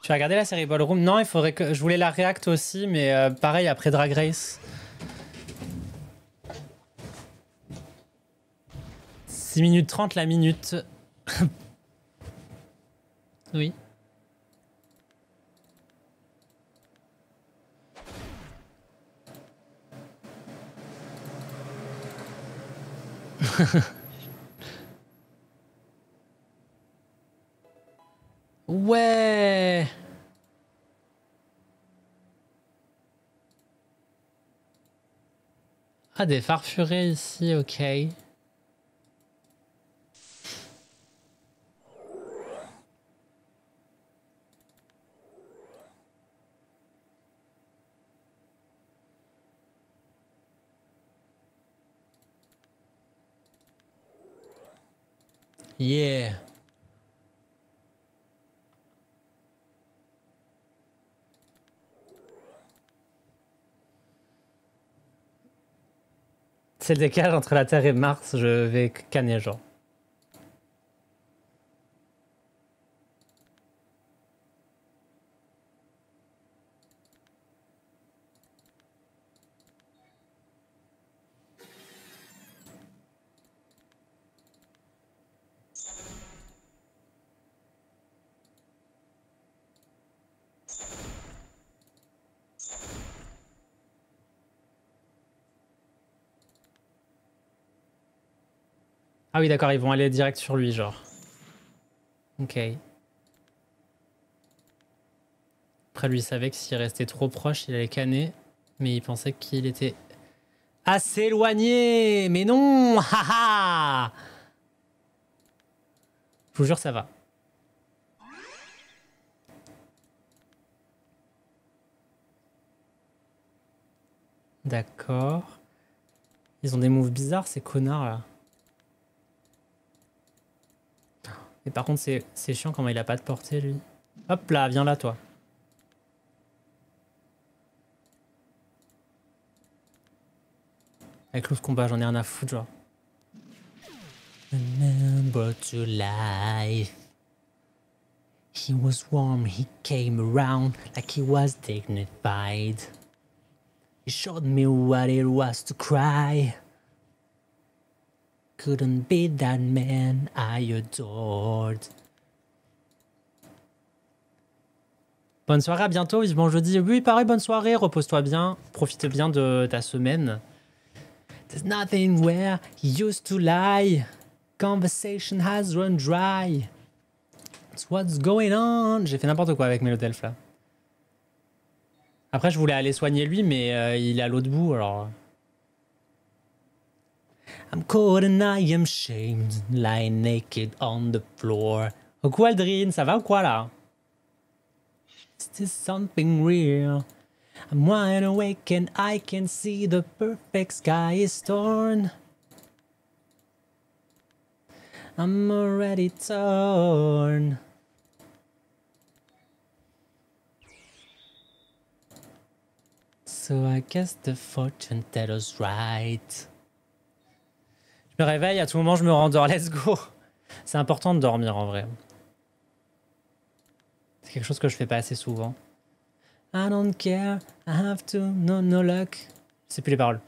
Tu as regardé la série Ballroom? Non, il faudrait que... Je voulais la react aussi, mais pareil, après Drag Race. 6 minutes 30 la minute. Oui. Ouais. Ah, des farfurets ici, ok. Yeah. C'est le décalage entre la Terre et Mars, je vais canner genre. Ah oui, d'accord, ils vont aller direct sur lui, genre. Ok. Après, lui, il savait que s'il restait trop proche, il allait canner. Mais il pensait qu'il était assez éloigné. Mais non. Haha. Je vous jure, ça va. D'accord. Ils ont des moves bizarres, ces connards, là. Mais par contre, c'est chiant comment il a pas de portée, lui. Hop là, viens là, toi. Avec l'autre combat, j'en ai rien à foutre, genre. Remember to life. He was warm, he came around like he was dignified. He showed me what it was to cry. Couldn't be that man I adored. Bonne soirée, à bientôt, vivement jeudi. Oui, pareil, bonne soirée, repose-toi bien, profite bien de ta semaine. There's nothing where he used to lie. Conversation has run dry. It's what's going on. J'ai fait n'importe quoi avec Mélodelf là. Après, je voulais aller soigner lui, mais il est à l'autre bout, alors. I'm cold and I am shamed, lying naked on the floor. Coucou Aldrin, ça va ou quoi là? Is this something real? I'm wide awake and I can see the perfect sky is torn. I'm already torn. So I guess the fortune teller's right. Je me réveille, à tout moment je me rendors, let's go. C'est important de dormir en vrai. C'est quelque chose que je fais pas assez souvent. I don't care, I have to, no luck. Je sais plus les paroles.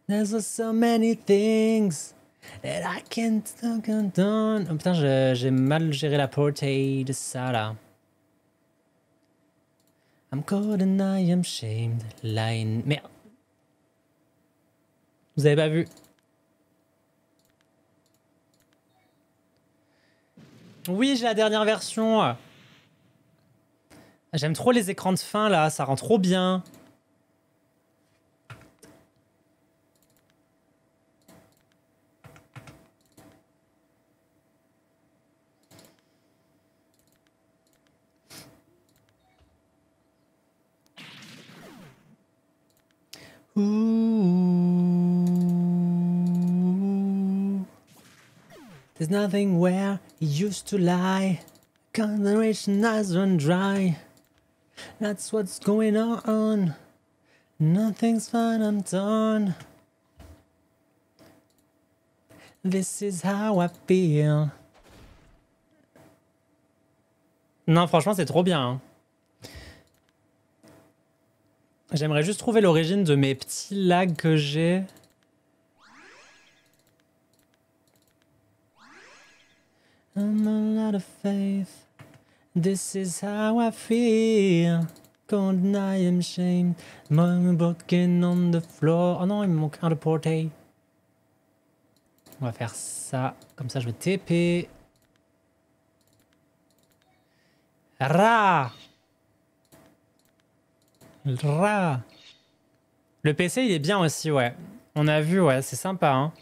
There's so many things that I can't done. Oh putain, j'ai mal géré la portée de ça là. I'm cold and I am shamed, lying. Merde. Vous avez pas vu? Oui, j'ai la dernière version. J'aime trop les écrans de fin là, ça rend trop bien. Ooh. There's nothing where he used to lie. Conversation has run dry. That's what's going on. Nothing's fine, I'm done. This is how I feel. Non, franchement, c'est trop bien. Hein. J'aimerais juste trouver l'origine de mes petits lags que j'ai. I'm a lot of faith. This is how I feel. Cold I am shamed. I'm broken on the floor. Oh non, il me manque un de portail. On va faire ça. Comme ça, je vais TP. Ra. Ra. Le PC, il est bien aussi, ouais. On a vu, ouais, c'est sympa, hein.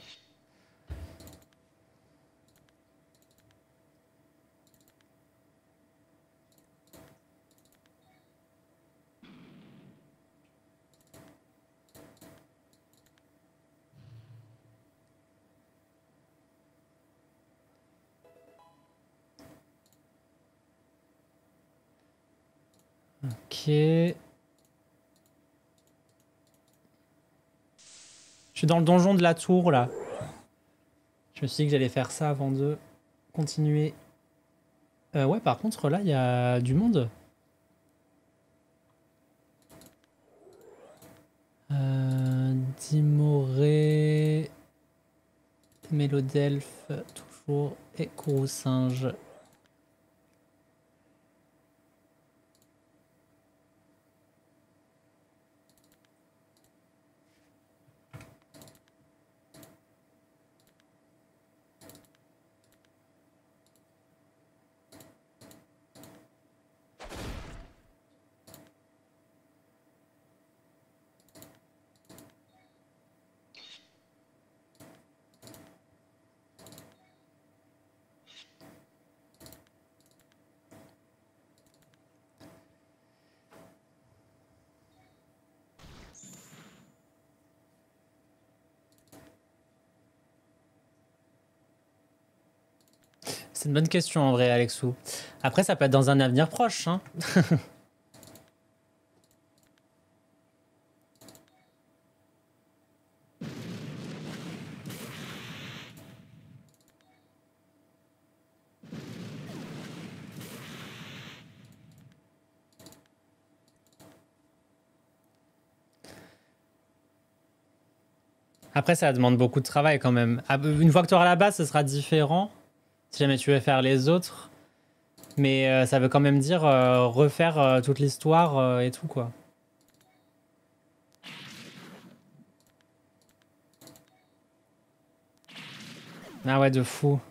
Ok. Je suis dans le donjon de la tour, là. Je me suis dit que j'allais faire ça avant de continuer. Ouais, par contre, là, il y a du monde. Dimoré, Mélodelphe, toujours, et Kourou-Singe. C'est une bonne question en vrai, Alexou. Après, ça peut être dans un avenir proche, hein. Après, ça demande beaucoup de travail quand même. Une fois que tu auras la base, ce sera différent. Si jamais tu veux faire les autres. Mais ça veut quand même dire refaire toute l'histoire et tout, quoi. Ah ouais, de fou.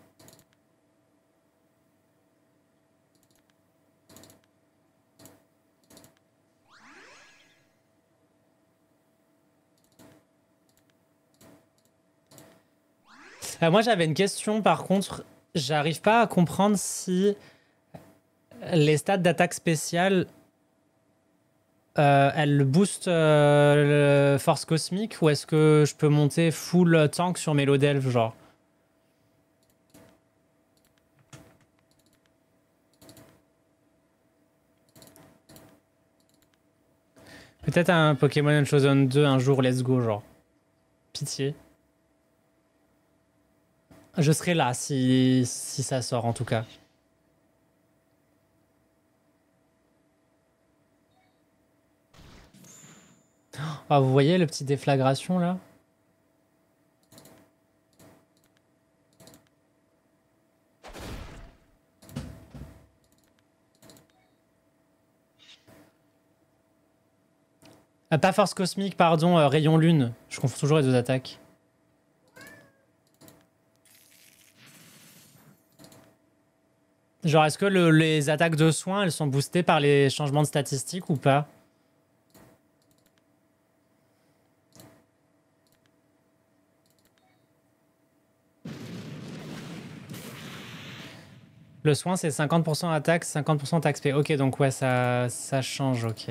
Moi, j'avais une question, par contre. J'arrive pas à comprendre si les stats d'attaque spéciale, elles boostent le force cosmique ou est-ce que je peux monter full tank sur mes Mélodelphe, genre? Peut-être un Pokémon Unchosen 2 un jour, let's go, genre. Pitié. Je serai là si ça sort, en tout cas. Oh, vous voyez le petit déflagration, là? Pas force cosmique, pardon, rayon lune. Je confonds toujours les deux attaques. Genre, est-ce que les attaques de soins, elles sont boostées par les changements de statistiques ou pas? Le soin, c'est 50% attaque, 50% attaque spé. Ok, donc ouais, ça change, ok.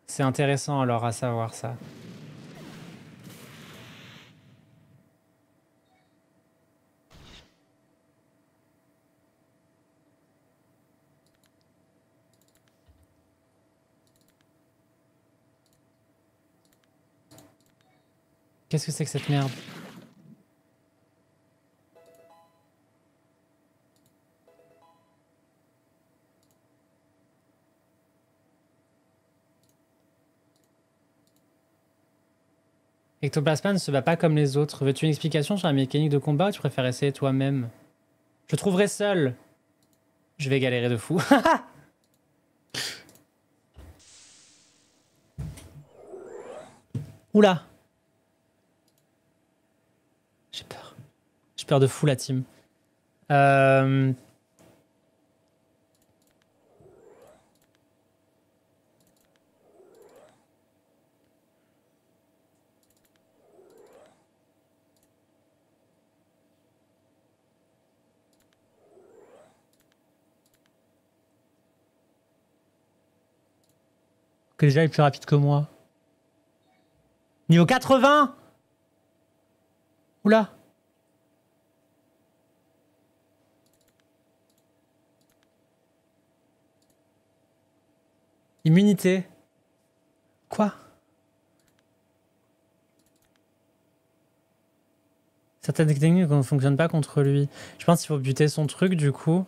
C'est intéressant alors à savoir ça. Qu'est-ce que c'est que cette merde? Ectoplasma ne se bat pas comme les autres. Veux-tu une explication sur la mécanique de combat ou tu préfères essayer toi-même? Je trouverai seul. Je vais galérer de fou. Oula. J'ai peur. J'ai peur de fou la team. Que déjà il est plus rapide que moi. Niveau 80. Oula. Immunité. Quoi? Certaines techniques ne fonctionnent pas contre lui. Je pense qu'il faut buter son truc du coup.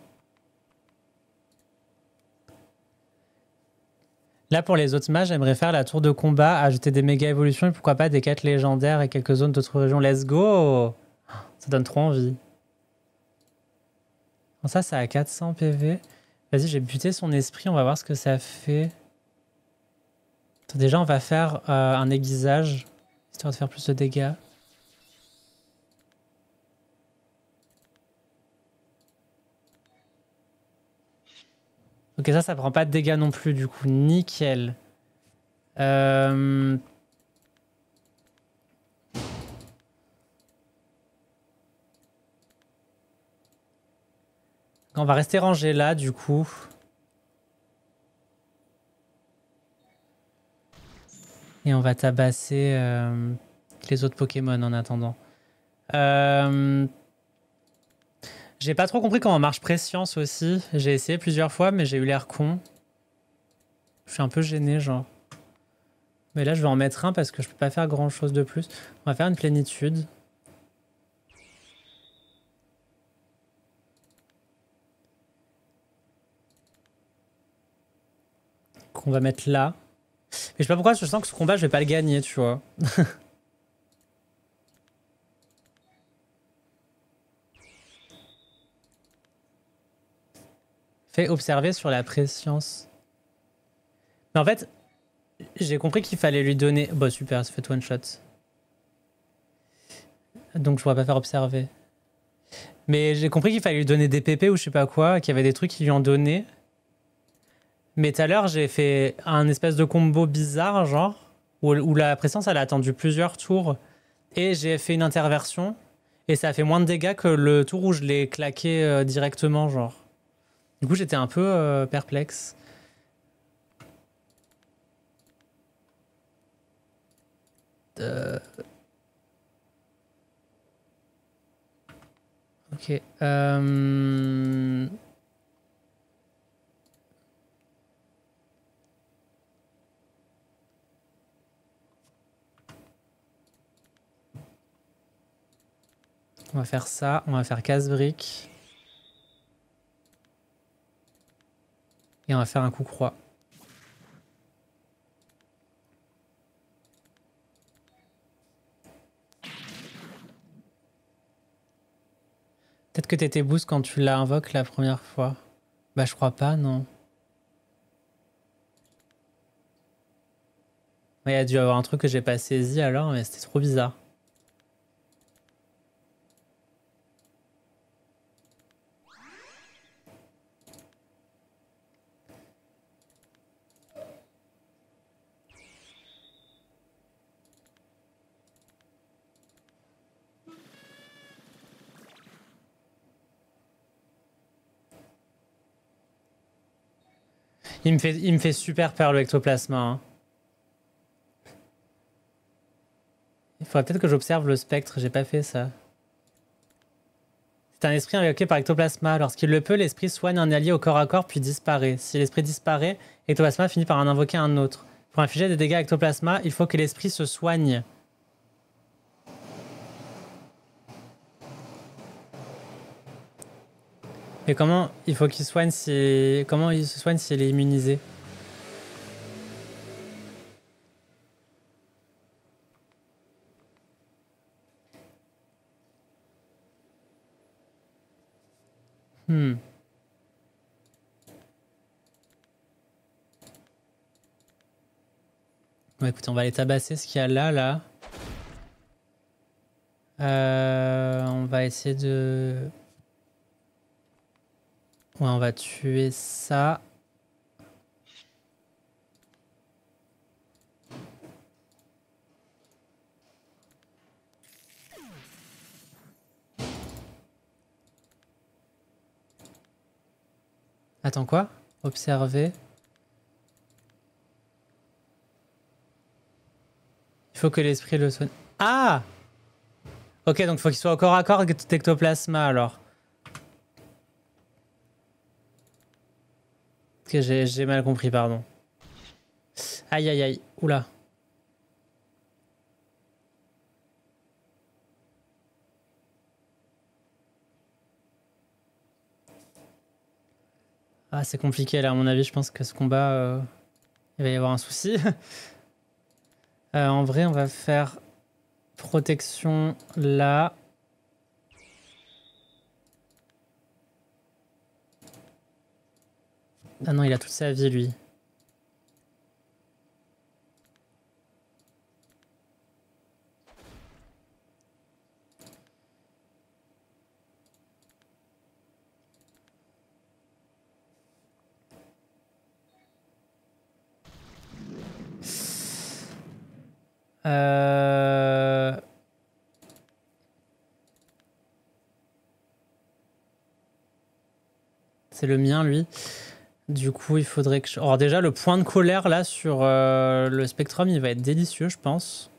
Là pour les autres mages, j'aimerais faire la tour de combat, ajouter des méga évolutions et pourquoi pas des quêtes légendaires et quelques zones d'autres régions. Let's go! Ça donne trop envie. Bon, ça a 400 PV. Vas-y, j'ai buté son esprit, on va voir ce que ça fait. Attends, déjà, on va faire un aiguisage, histoire de faire plus de dégâts. Ok, ça prend pas de dégâts non plus, du coup. Nickel. On va rester rangé là, du coup. Et on va tabasser les autres Pokémon en attendant. J'ai pas trop compris comment marche Prescience aussi. J'ai essayé plusieurs fois, mais j'ai eu l'air con. Je suis un peu gêné, genre. Mais là, je vais en mettre un parce que je peux pas faire grand chose de plus. On va faire une plénitude. Qu'on va mettre là. Mais je sais pas pourquoi, je sens que ce combat, je vais pas le gagner, tu vois. Fais observer sur la Prescience. Mais en fait, j'ai compris qu'il fallait lui donner... Bah super, ça fait one shot. Donc je pourrais pas faire observer. Mais j'ai compris qu'il fallait lui donner des PP ou je sais pas quoi, qu'il y avait des trucs qui lui en donnaient. Mais tout à l'heure, j'ai fait un espèce de combo bizarre, genre, où la Prescience, elle a attendu plusieurs tours. Et j'ai fait une interversion. Et ça a fait moins de dégâts que le tour où je l'ai claqué directement, genre. Du coup, j'étais un peu perplexe. Ok. On va faire ça. On va faire casse-brique. Et on va faire un coup croix. Peut-être que t'étais boost quand tu la invoques la première fois. Bah je crois pas, non. Il y a dû y avoir un truc que j'ai pas saisi alors, mais c'était trop bizarre. Il me fait super peur le ectoplasma. Hein. Il faudrait peut-être que j'observe le spectre, j'ai pas fait ça. C'est un esprit invoqué par ectoplasma. Lorsqu'il le peut, l'esprit soigne un allié au corps à corps puis disparaît. Si l'esprit disparaît, ectoplasma finit par en invoquer un autre. Pour infliger des dégâts à ectoplasma, il faut que l'esprit se soigne. Mais comment il faut qu'il soigne si... Comment il se soigne s'il est immunisé? Bon, écoutez, on va aller tabasser ce qu'il y a là. On va essayer de... Ouais, on va tuer ça. Attends, quoi? Observer. Il faut que l'esprit le soigne. Ah! Ok, donc il faut qu'il soit au corps à corps avec Ectoplasma alors. Ok, j'ai mal compris, pardon. Aïe aïe aïe, oula. Ah, c'est compliqué là, à mon avis, je pense que ce combat, il va y avoir un souci. En vrai, on va faire protection là. Ah non, il a toute sa vie, lui. C'est le mien, lui. Du coup, il faudrait que... Alors déjà, le point de colère, là, sur le Spectrum, il va être délicieux, je pense.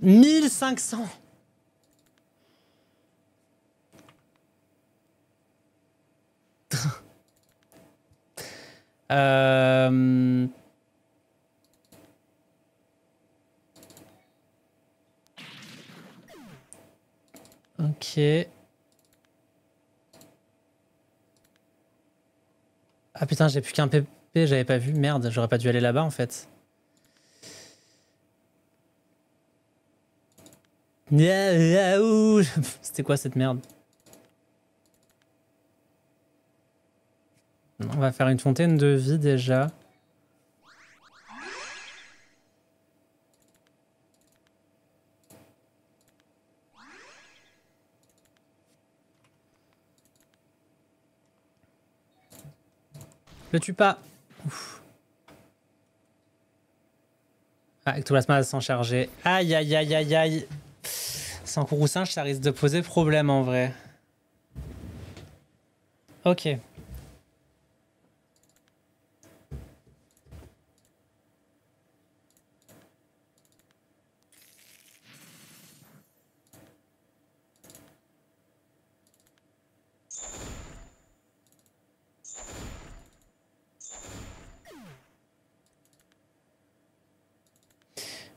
1500. Ok. Ah putain, j'ai plus qu'un PP, j'avais pas vu. Merde, j'aurais pas dû aller là-bas en fait. C'était quoi cette merde? On va faire une fontaine de vie déjà. Le tue pas. Ouf. Ah, Ectoplasma va s'en charger. Aïe aïe aïe aïe aïe. Sans courroucinge, ça risque de poser problème en vrai. Ok.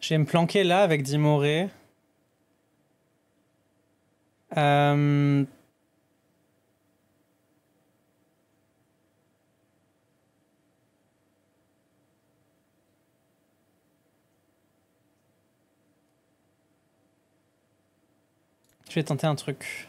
Je vais me planquer là avec Dimoré. Je vais tenter un truc.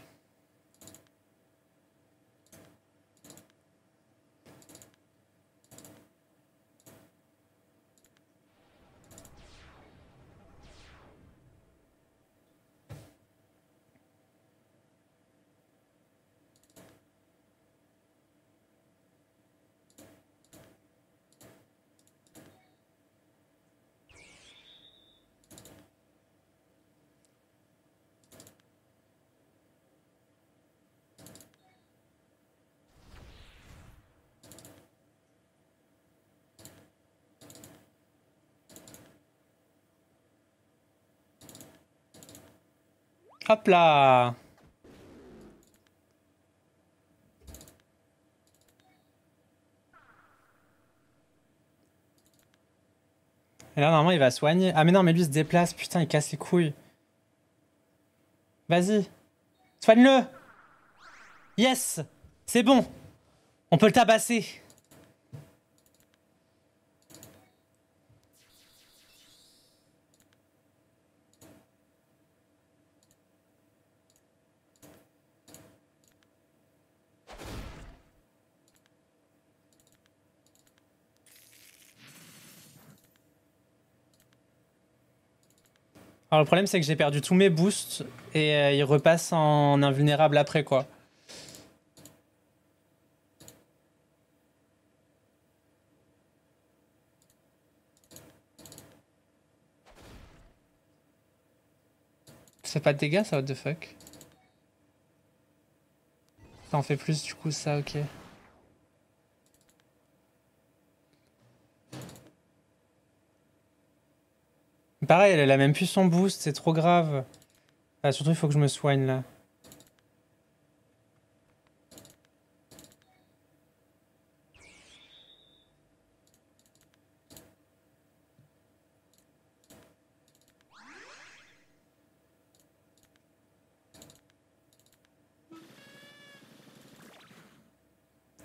Hop là! Et là, normalement, il va soigner. Ah, mais non, mais lui, il se déplace. Putain, il casse les couilles. Vas-y. Soigne-le! Yes! C'est bon! On peut le tabasser. Alors le problème c'est que j'ai perdu tous mes boosts et ils repassent en invulnérable après quoi. Ça fait pas de dégâts ça, what the fuck. Ça en fait plus du coup ça, ok. Pareil, elle a même plus son boost, c'est trop grave. Ah, surtout il faut que je me soigne là.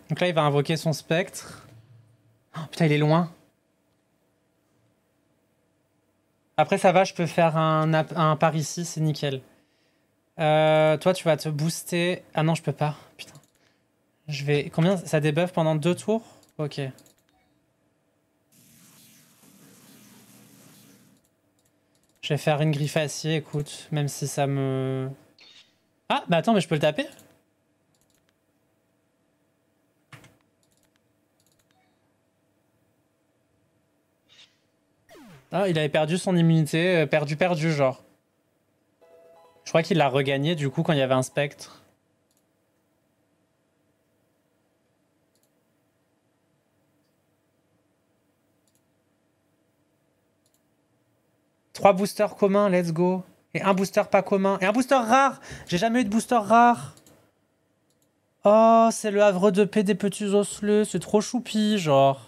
Donc là il va invoquer son spectre. Oh, putain il est loin. Après ça va, je peux faire un par ici, c'est nickel. Toi tu vas te booster. Ah non je peux pas, putain. Je vais... Combien ça debuff pendant 2 tours? Ok. Je vais faire une griffe à acier, écoute, même si ça me... Ah, bah attends, mais je peux le taper? Ah, il avait perdu son immunité, perdu, genre. Je crois qu'il l'a regagné, du coup, quand il y avait un spectre. Trois boosters communs, let's go. Et un booster pas commun. Et un booster rare! J'ai jamais eu de booster rare! Oh, c'est le havre de paix des petits osselets. C'est trop choupi, genre.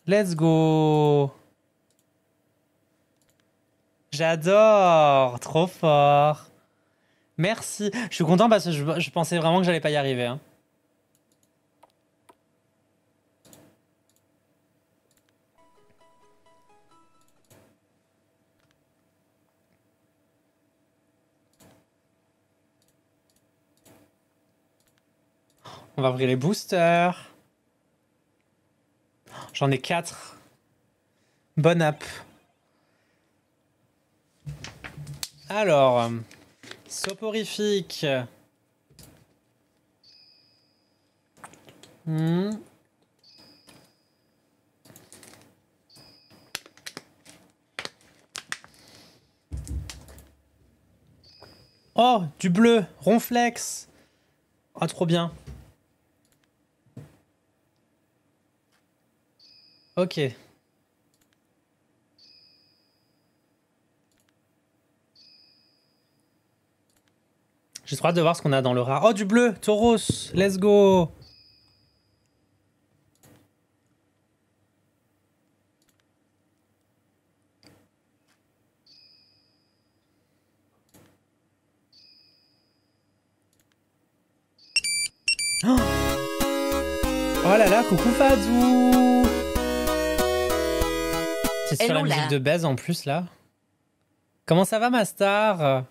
Let's go! J'adore! Trop fort! Merci! Je suis content parce que je pensais vraiment que j'allais pas y arriver. Hein. On va ouvrir les boosters. J'en ai 4. Bonne app. Alors, soporifique. Oh, du bleu, ronflex. Ah, trop bien. Ok. J'ai trop hâte de voir ce qu'on a dans le rare. Oh, du bleu, Tauros, let's go. Oh, oh là là, coucou Fadou. C'est sur la musique de baise en plus là. Comment ça va ma star?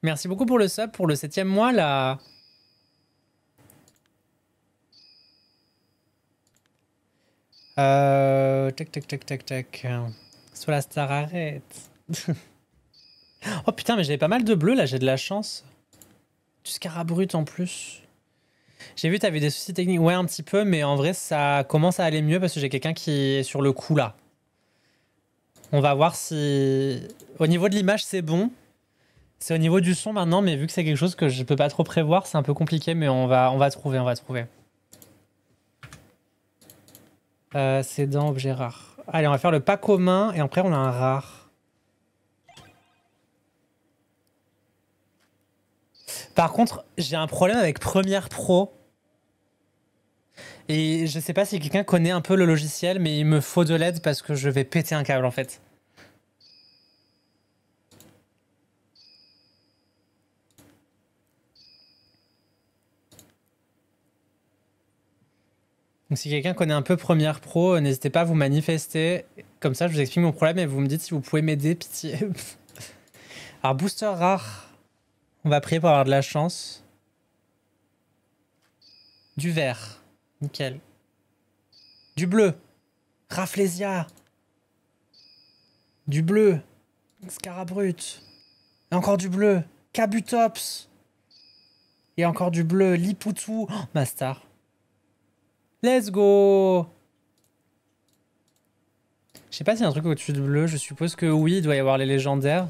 Merci beaucoup pour le sub pour le 7e mois là. Tac tac tac tac tac. Soit la star arrête. Oh putain mais j'avais pas mal de bleu là, j'ai de la chance. Du scarabut en plus. J'ai vu t'avais des soucis techniques. Ouais un petit peu mais en vrai ça commence à aller mieux parce que j'ai quelqu'un qui est sur le coup là. On va voir si... Au niveau de l'image c'est bon. C'est au niveau du son maintenant mais vu que c'est quelque chose que je peux pas trop prévoir c'est un peu compliqué mais on va trouver, c'est dans objet rare. Allez on va faire le pas commun et après on a un rare. Par contre j'ai un problème avec Premiere Pro. Et je sais pas si quelqu'un connaît un peu le logiciel, mais il me faut de l'aide parce que je vais péter un câble en fait. Donc si quelqu'un connaît un peu Premiere Pro, n'hésitez pas à vous manifester. Comme ça, je vous explique mon problème et vous me dites si vous pouvez m'aider, pitié. Alors, booster rare. On va prier pour avoir de la chance. Du vert. Nickel. Du bleu. Rafflesia. Du bleu. Scarabrut. Et encore du bleu. Kabutops. Et encore du bleu. Lipoutou. Oh, ma star. Let's go. Je sais pas s'il y a un truc au-dessus de bleu. Je suppose que oui, il doit y avoir les légendaires.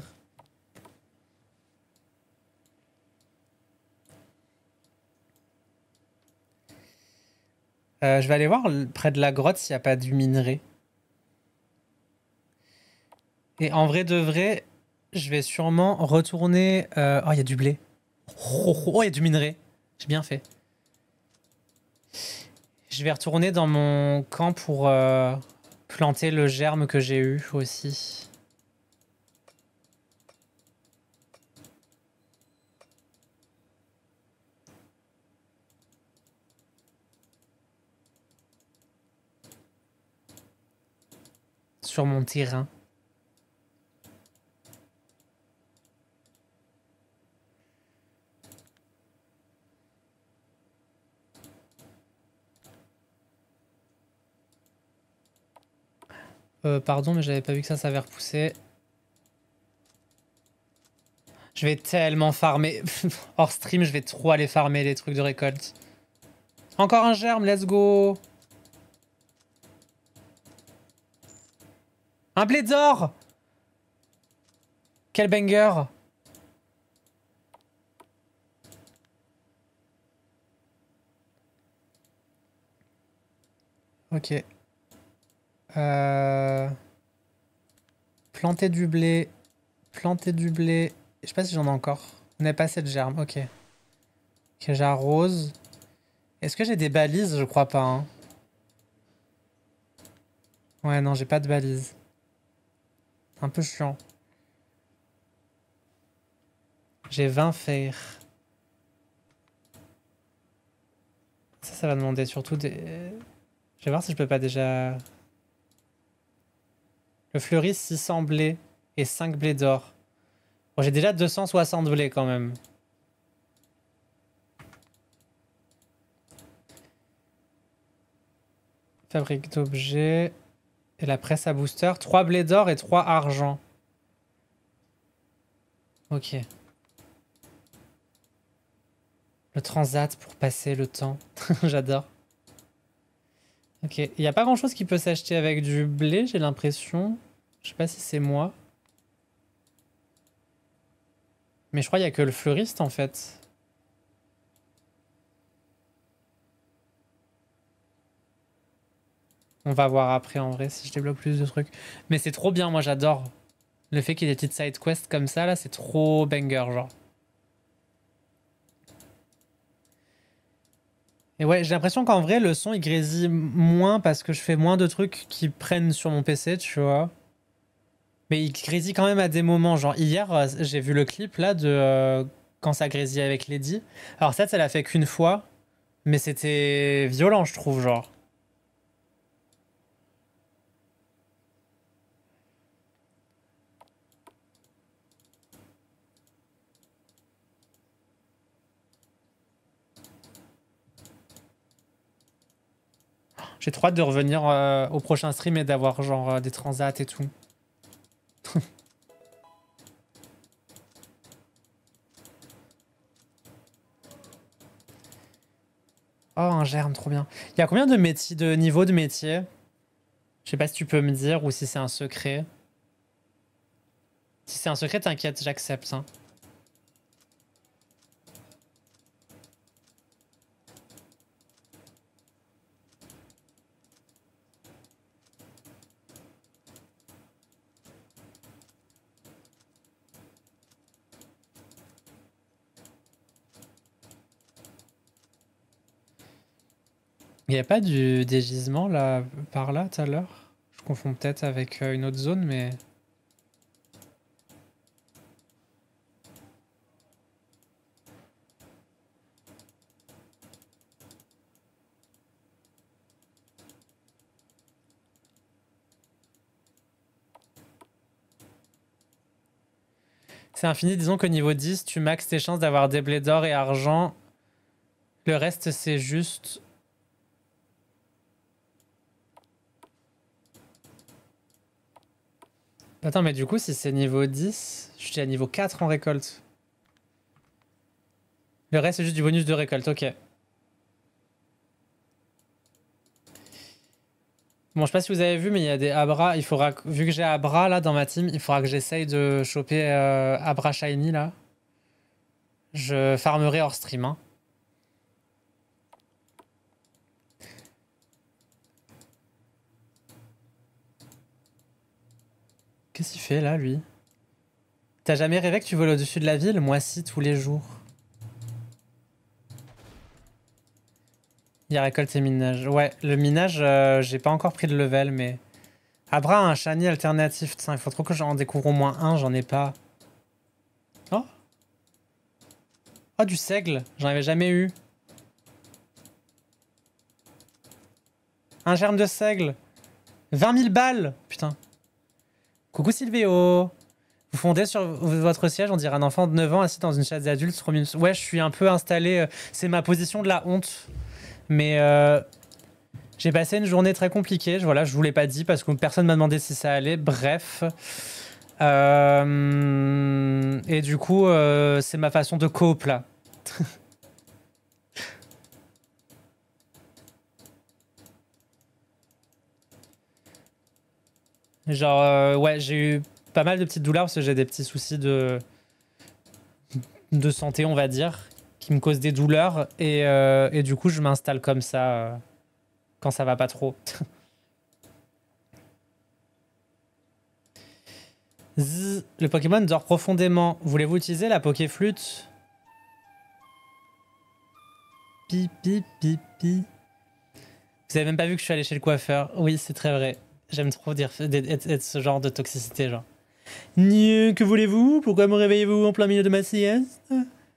Je vais aller voir près de la grotte s'il n'y a pas du minerai. Et en vrai de vrai, je vais sûrement retourner... Oh, il y a du blé. Oh, il y a du minerai. J'ai bien fait. Je vais retourner dans mon camp pour planter le germe que j'ai eu aussi. Sur mon terrain. Pardon, mais j'avais pas vu que ça avait repoussé. Je vais tellement farmer. Hors stream, je vais trop aller farmer les trucs de récolte. Encore un germe, let's go. Un blé d'or. Quel banger. Ok. Planter du blé. Planter du blé. Je sais pas si j'en ai encore. On n'a pas assez de germes, ok. Ok, j'arrose. Est-ce que j'ai des balises? Je crois pas, hein. Ouais, non, j'ai pas de balises. Un peu chiant. J'ai 20 fer. Ça va demander surtout des... Je vais voir si je peux pas déjà... Le fleuri, 600 blés et 5 blés d'or. Bon, j'ai déjà 260 blés quand même. Fabrique d'objets. Et la presse à booster. 3 blés d'or et 3 argent. Ok. Le transat pour passer le temps. J'adore. Ok. Il n'y a pas grand chose qui peut s'acheter avec du blé, j'ai l'impression. Je sais pas si c'est moi. Mais je crois qu'il n'y a que le fleuriste en fait. On va voir après en vrai si je débloque plus de trucs. Mais c'est trop bien, moi j'adore. Le fait qu'il y ait des petites side quests comme ça, là, c'est trop banger, genre. Et ouais, j'ai l'impression qu'en vrai, le son, il grésille moins parce que je fais moins de trucs qui prennent sur mon PC, tu vois. Mais il grésille quand même à des moments. Genre, hier, j'ai vu le clip, là, de quand ça grésille avec Lady. Alors ça l'a fait qu'une fois, mais c'était violent, je trouve, genre. J'ai trop hâte de revenir au prochain stream et d'avoir, genre, des transats et tout. Oh, un germe, trop bien. Il y a combien de métiers, de niveaux de métier? Je sais pas si tu peux me dire ou si c'est un secret. Si c'est un secret, t'inquiète, j'accepte, hein. Il n'y a pas des gisements là, par là, tout à l'heure? Je confonds peut-être avec une autre zone, mais... C'est infini, disons qu'au niveau 10, tu maxes tes chances d'avoir des blés d'or et argent. Le reste, c'est juste... Attends, mais du coup, si c'est niveau 10, je suis à niveau 4 en récolte. Le reste, c'est juste du bonus de récolte, ok. Bon, je sais pas si vous avez vu, mais il y a des Abra. Il faudra, vu que j'ai Abra là dans ma team, il faudra que j'essaye de choper Abra Shiny là. Je farmerai hors stream, hein. Qu'est-ce qu'il fait là, lui? T'as jamais rêvé que tu voles au-dessus de la ville? Moi, si, tous les jours. Il y a récolte et minage. Ouais, le minage, j'ai pas encore pris de level, mais... Abra a un shiny alternatif. Tiens, il faut trop que j'en découvre au moins un, j'en ai pas. Oh! Oh, du seigle! J'en avais jamais eu. Un germe de seigle! 20 000 balles! Putain. Coucou Sylvéo! Vous fondez sur votre siège, on dirait un enfant de 9 ans assis dans une chaise d'adulte. Ouais, je suis un peu installé. C'est ma position de la honte. Mais j'ai passé une journée très compliquée. Voilà, je vous l'ai pas dit parce que personne m'a demandé si ça allait. Bref. Et du coup, c'est ma façon de cope là. Genre, ouais, j'ai eu pas mal de petites douleurs parce que j'ai des petits soucis de santé, on va dire, qui me causent des douleurs. Et du coup, je m'installe comme ça quand ça va pas trop. Zzz, le Pokémon dort profondément. Voulez-vous utiliser la Pokéflûte? Pi, pi, pi, pi. Vous avez même pas vu que je suis allé chez le coiffeur. Oui, c'est très vrai. J'aime trop dire être ce genre de toxicité, genre. Que voulez-vous? Pourquoi me réveillez-vous en plein milieu de ma sieste?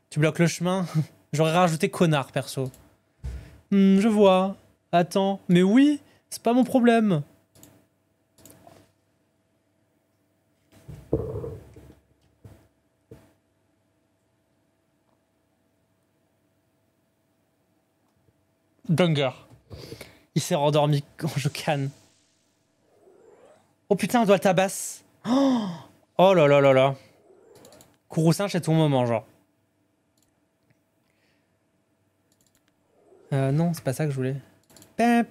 Tu bloques le chemin? J'aurais rajouté connard, perso. Je vois. Attends. Mais oui, c'est pas mon problème. Dunger. Il s'est rendormi quand je canne. Oh putain, on doit le tabasse. Oh là là là là. Courroussin, c'est ton moment, genre. Non, c'est pas ça que je voulais. On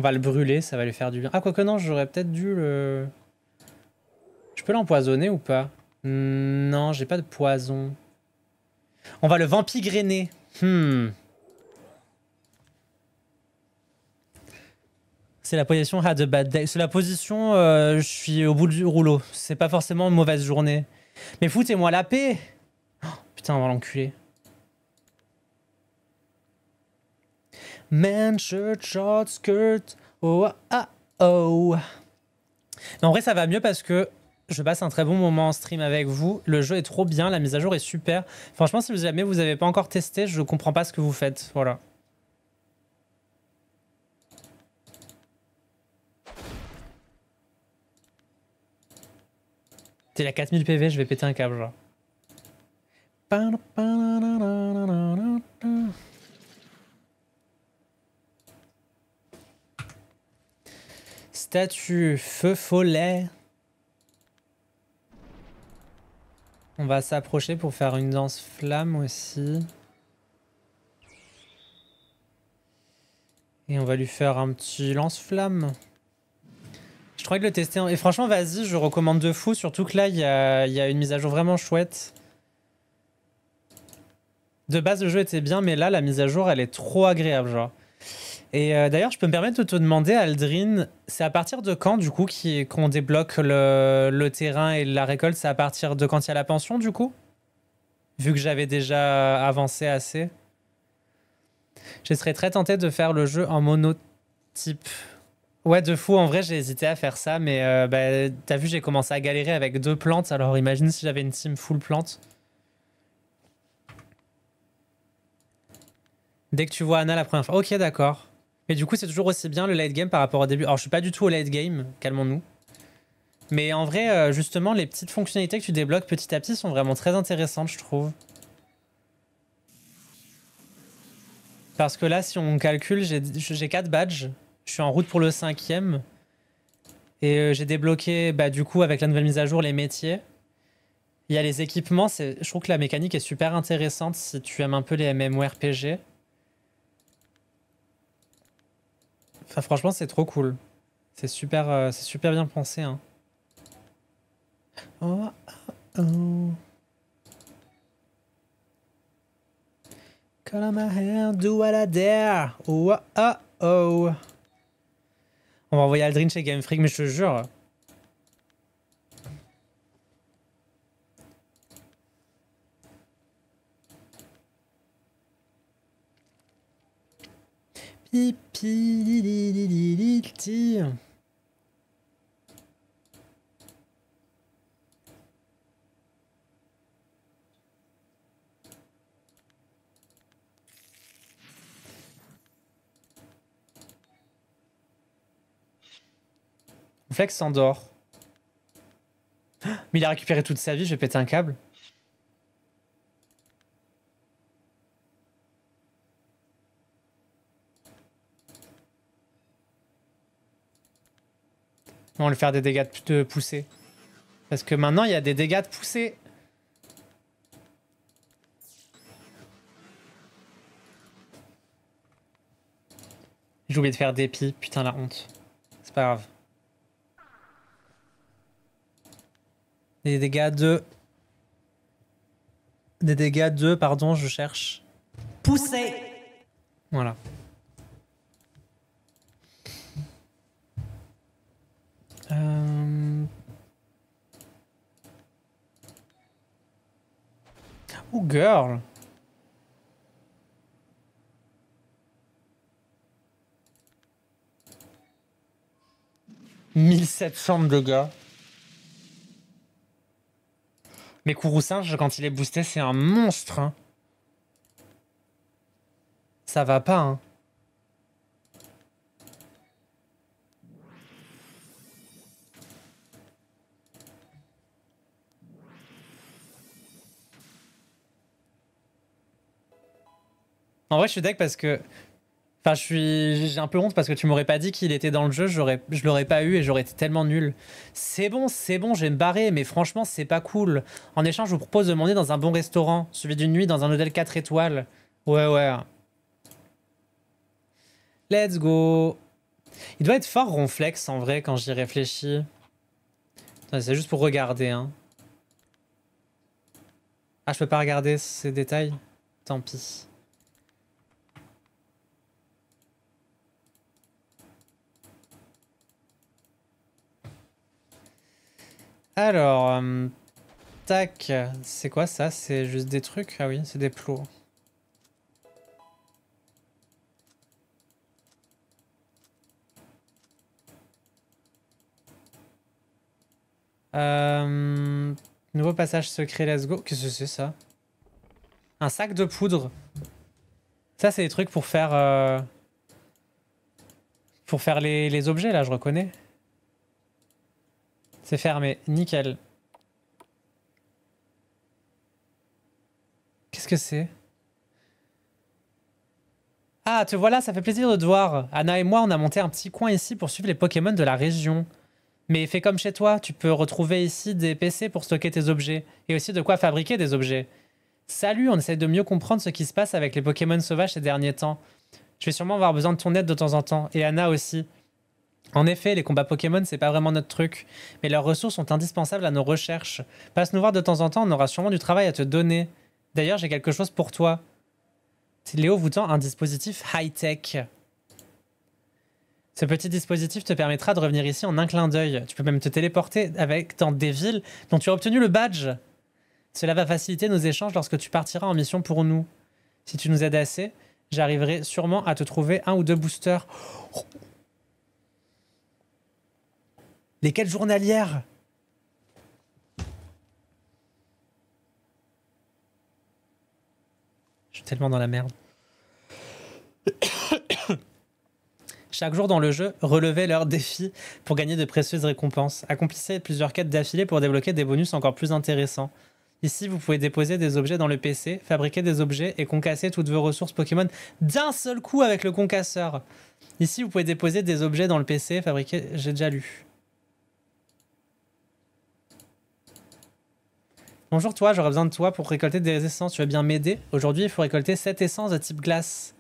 va le brûler, ça va lui faire du bien. Ah, quoique non, j'aurais peut-être dû le... Je peux l'empoisonner ou pas? Non, j'ai pas de poison. On va le vampigréner. C'est la position had a bad day. C'est la position je suis au bout du rouleau. C'est pas forcément une mauvaise journée. Mais foutez-moi la paix. Oh, putain, on va l'enculer. Man, shirt, short, skirt. Oh, ah, oh. Mais en vrai, ça va mieux parce que je passe un très bon moment en stream avec vous. Le jeu est trop bien, la mise à jour est super. Franchement, si jamais vous n'avez pas encore testé, je comprends pas ce que vous faites. Voilà. T'es à 4000 PV, je vais péter un câble, genre. Statue, feu follet. On va s'approcher pour faire une danse flamme aussi. Et on va lui faire un petit lance-flamme. Je crois que le tester... Et franchement, vas-y, je recommande de fou. Surtout que là, il y a une mise à jour vraiment chouette. De base, le jeu était bien, mais là, la mise à jour, elle est trop agréable, genre. Et d'ailleurs, je peux me permettre de te demander, Aldrin, c'est à partir de quand, du coup, qu'on débloque le terrain et la récolte? C'est à partir de quand il y a la pension, du coup? Vu que j'avais déjà avancé assez. Je serais très tenté de faire le jeu en monotype. Ouais, de fou, en vrai, j'ai hésité à faire ça, mais bah, t'as vu, j'ai commencé à galérer avec 2 plantes, alors imagine si j'avais une team full plante. Dès que tu vois Anna la première fois. Ok, d'accord. Mais du coup, c'est toujours aussi bien le late game par rapport au début. Alors, je suis pas du tout au late game, calmons-nous. Mais en vrai, justement, les petites fonctionnalités que tu débloques petit à petit sont vraiment très intéressantes, je trouve. Parce que là, si on calcule, j'ai 4 badges. Je suis en route pour le 5e. Et j'ai débloqué, bah, du coup, avec la nouvelle mise à jour, les métiers. Il y a les équipements. Je trouve que la mécanique est super intéressante si tu aimes un peu les MMORPG. Enfin, franchement, c'est trop cool. C'est super bien pensé, hein. Oh, oh. Color my hair, do what I dare. Oh, oh, oh. On va envoyer Aldrin chez Game Freak, mais je te jure. Pipi, li, li, li, li, li, ti. Flex s'endort. Mais il a récupéré toute sa vie, je vais péter un câble. On va lui faire des dégâts de poussée. Parce que maintenant, il y a des dégâts de poussée. J'ai oublié de faire dépit. Putain, la honte. C'est pas grave. Des dégâts de... Des dégâts de... Pardon, je cherche. Poussée. Voilà. Oh, girl. « 1700 de dégâts. Mais Kourou-Singe, quand il est boosté, c'est un monstre. Hein. Ça va pas, hein. En vrai, je suis deck parce que... Enfin, j'ai un peu honte parce que tu m'aurais pas dit qu'il était dans le jeu, je l'aurais pas eu et j'aurais été tellement nul. C'est bon, je vais me barrer, mais franchement, c'est pas cool. En échange, je vous propose de manger dans un bon restaurant, suivi d'une nuit dans un hôtel 4 étoiles. Ouais, ouais. Let's go. Il doit être fort, Ronflex, en vrai, quand j'y réfléchis. C'est juste pour regarder, hein. Ah, je peux pas regarder ces détails? Tant pis. Alors, tac, c'est quoi ça? C'est juste des trucs? Ah oui, c'est des plots. Nouveau passage secret, let's go. Qu'est-ce que c'est ça? Un sac de poudre. Ça, c'est des trucs pour faire les objets, là, je reconnais. C'est fermé, nickel. Qu'est-ce que c'est? Ah, te voilà, ça fait plaisir de te voir. Anna et moi, on a monté un petit coin ici pour suivre les Pokémon de la région. Mais fais comme chez toi, tu peux retrouver ici des PC pour stocker tes objets, et aussi de quoi fabriquer des objets. Salut, on essaie de mieux comprendre ce qui se passe avec les Pokémon sauvages ces derniers temps. Je vais sûrement avoir besoin de ton aide de temps en temps, et Anna aussi. En effet, les combats Pokémon, c'est pas vraiment notre truc, mais leurs ressources sont indispensables à nos recherches. Passe nous voir de temps en temps, on aura sûrement du travail à te donner. D'ailleurs, j'ai quelque chose pour toi. Léo vous tend un dispositif high-tech. Ce petit dispositif te permettra de revenir ici en un clin d'œil. Tu peux même te téléporter dans des villes dont tu as obtenu le badge. Cela va faciliter nos échanges lorsque tu partiras en mission pour nous. Si tu nous aides assez, j'arriverai sûrement à te trouver 1 ou 2 boosters. Oh. Les quêtes journalières. Je suis tellement dans la merde. Chaque jour dans le jeu, relevez leurs défis pour gagner de précieuses récompenses. Accomplissez plusieurs quêtes d'affilée pour débloquer des bonus encore plus intéressants. Ici, vous pouvez déposer des objets dans le PC, fabriquer des objets et concasser toutes vos ressources Pokémon d'un seul coup avec le concasseur. Ici, vous pouvez déposer des objets dans le PC, fabriquer... J'ai déjà lu. Bonjour toi, j'aurais besoin de toi pour récolter des essences. Tu vas bien m'aider? Aujourd'hui, il faut récolter 7 essences de type glace.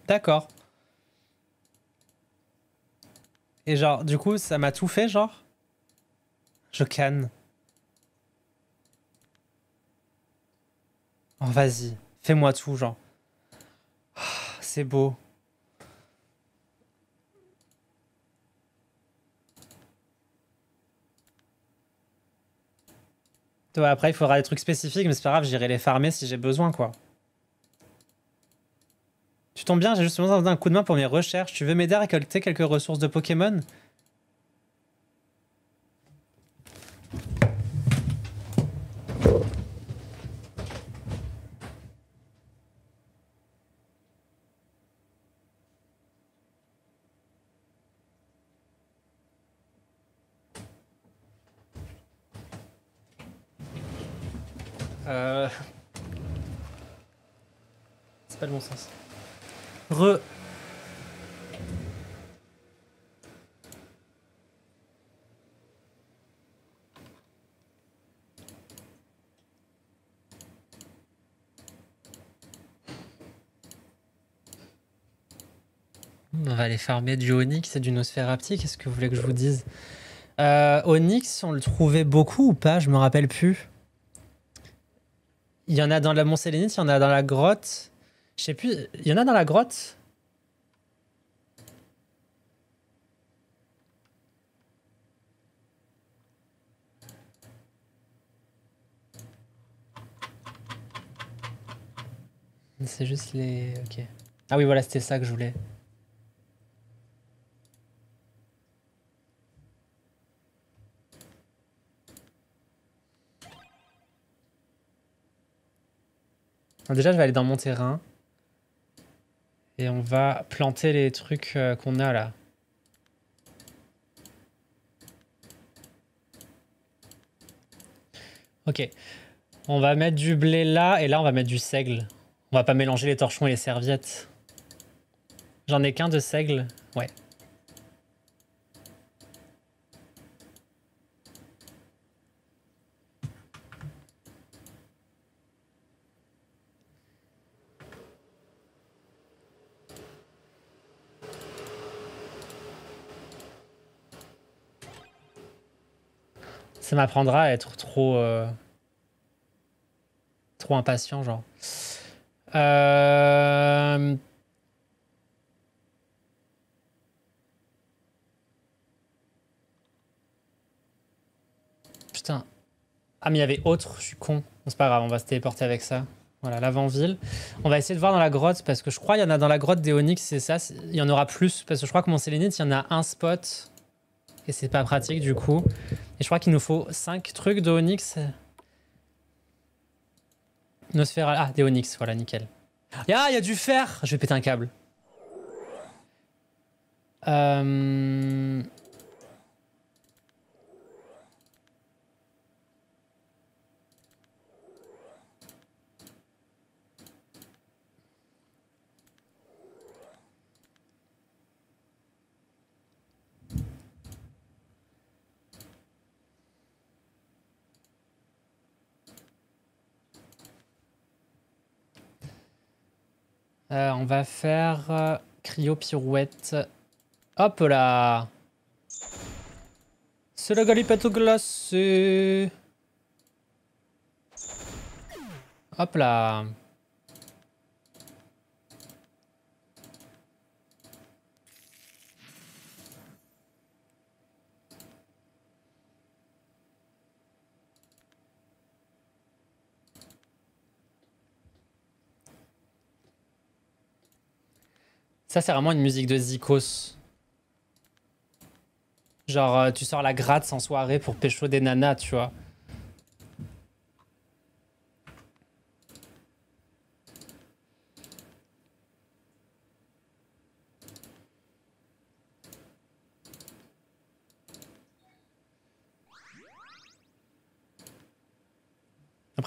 D'accord. Et genre, du coup, ça m'a tout fait, genre? Je canne. Oh, vas-y, fais-moi tout, genre. Ah, c'est beau. Ouais, après, il faudra des trucs spécifiques, mais c'est pas grave, j'irai les farmer si j'ai besoin, quoi. Tu tombes bien, j'ai juste besoin d'un coup de main pour mes recherches. Tu veux m'aider à récolter quelques ressources de Pokémon? Euh... C'est pas le bon sens. On va aller farmer du Onyx et du Nosferapti, qu'est-ce que vous voulez que je vous dise? Onyx, on le trouvait beaucoup ou pas? Je me rappelle plus. Il y en a dans la Mont-Sélénite, il y en a dans la grotte. Je sais plus, il y en a dans la grotte? C'est juste les... Ok. Ah oui, voilà, c'était ça que je voulais. Alors déjà, je vais aller dans mon terrain. Et on va planter les trucs qu'on a là. Ok. On va mettre du blé là, et là, on va mettre du seigle. On va pas mélanger les torchons et les serviettes. J'en ai qu'un de seigle. Ouais. Ça m'apprendra à être trop impatient, genre. Euh... Putain. Ah, mais il y avait autre, je suis con. Bon, c'est pas grave, on va se téléporter avec ça. Voilà, l'avant-ville. On va essayer de voir dans la grotte, parce que je crois qu'il y en a dans la grotte des Onyx, c'est ça. Il y en aura plus, parce que je crois que mon Sélénite, il y en a un spot. Et c'est pas pratique, du coup. Et je crois qu'il nous faut 5 trucs de Onyx. Nosphera... Ah, des Onyx, voilà, nickel. Ah, il y a du fer! Je vais péter un câble. On va faire cryo-pirouette. Hop là! C'est la galipette glacée! Hop là! Ça, c'est vraiment une musique de Zikos. Genre, tu sors la gratte en soirée pour pécho des nanas, tu vois.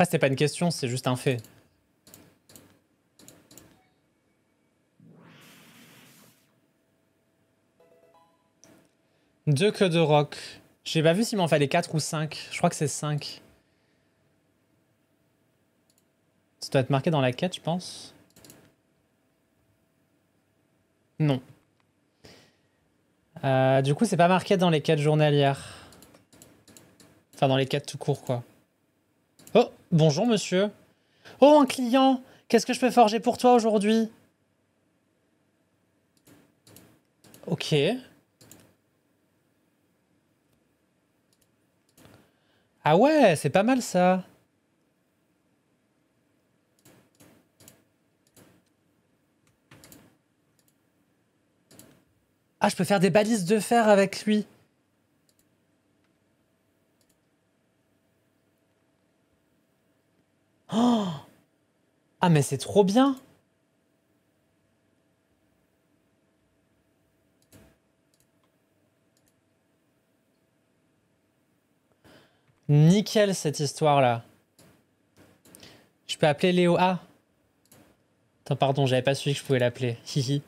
Après, c'était pas une question, c'est juste un fait. Deux queues de roc. J'ai pas vu s'il m'en fallait 4 ou 5. Je crois que c'est 5. Ça doit être marqué dans la quête, je pense. Non. Du coup, c'est pas marqué dans les quêtes journalières. Enfin, dans les quêtes tout court, quoi. Oh, bonjour, monsieur. Oh, un client! Qu'est-ce que je peux forger pour toi aujourd'hui? Ok. Ah ouais, c'est pas mal, ça. Ah, je peux faire des balises de fer avec lui. Oh! Ah, mais c'est trop bien. Nickel, cette histoire-là. Je peux appeler Léo. Ah! Attends, pardon, j'avais pas su que je pouvais l'appeler. Hihi.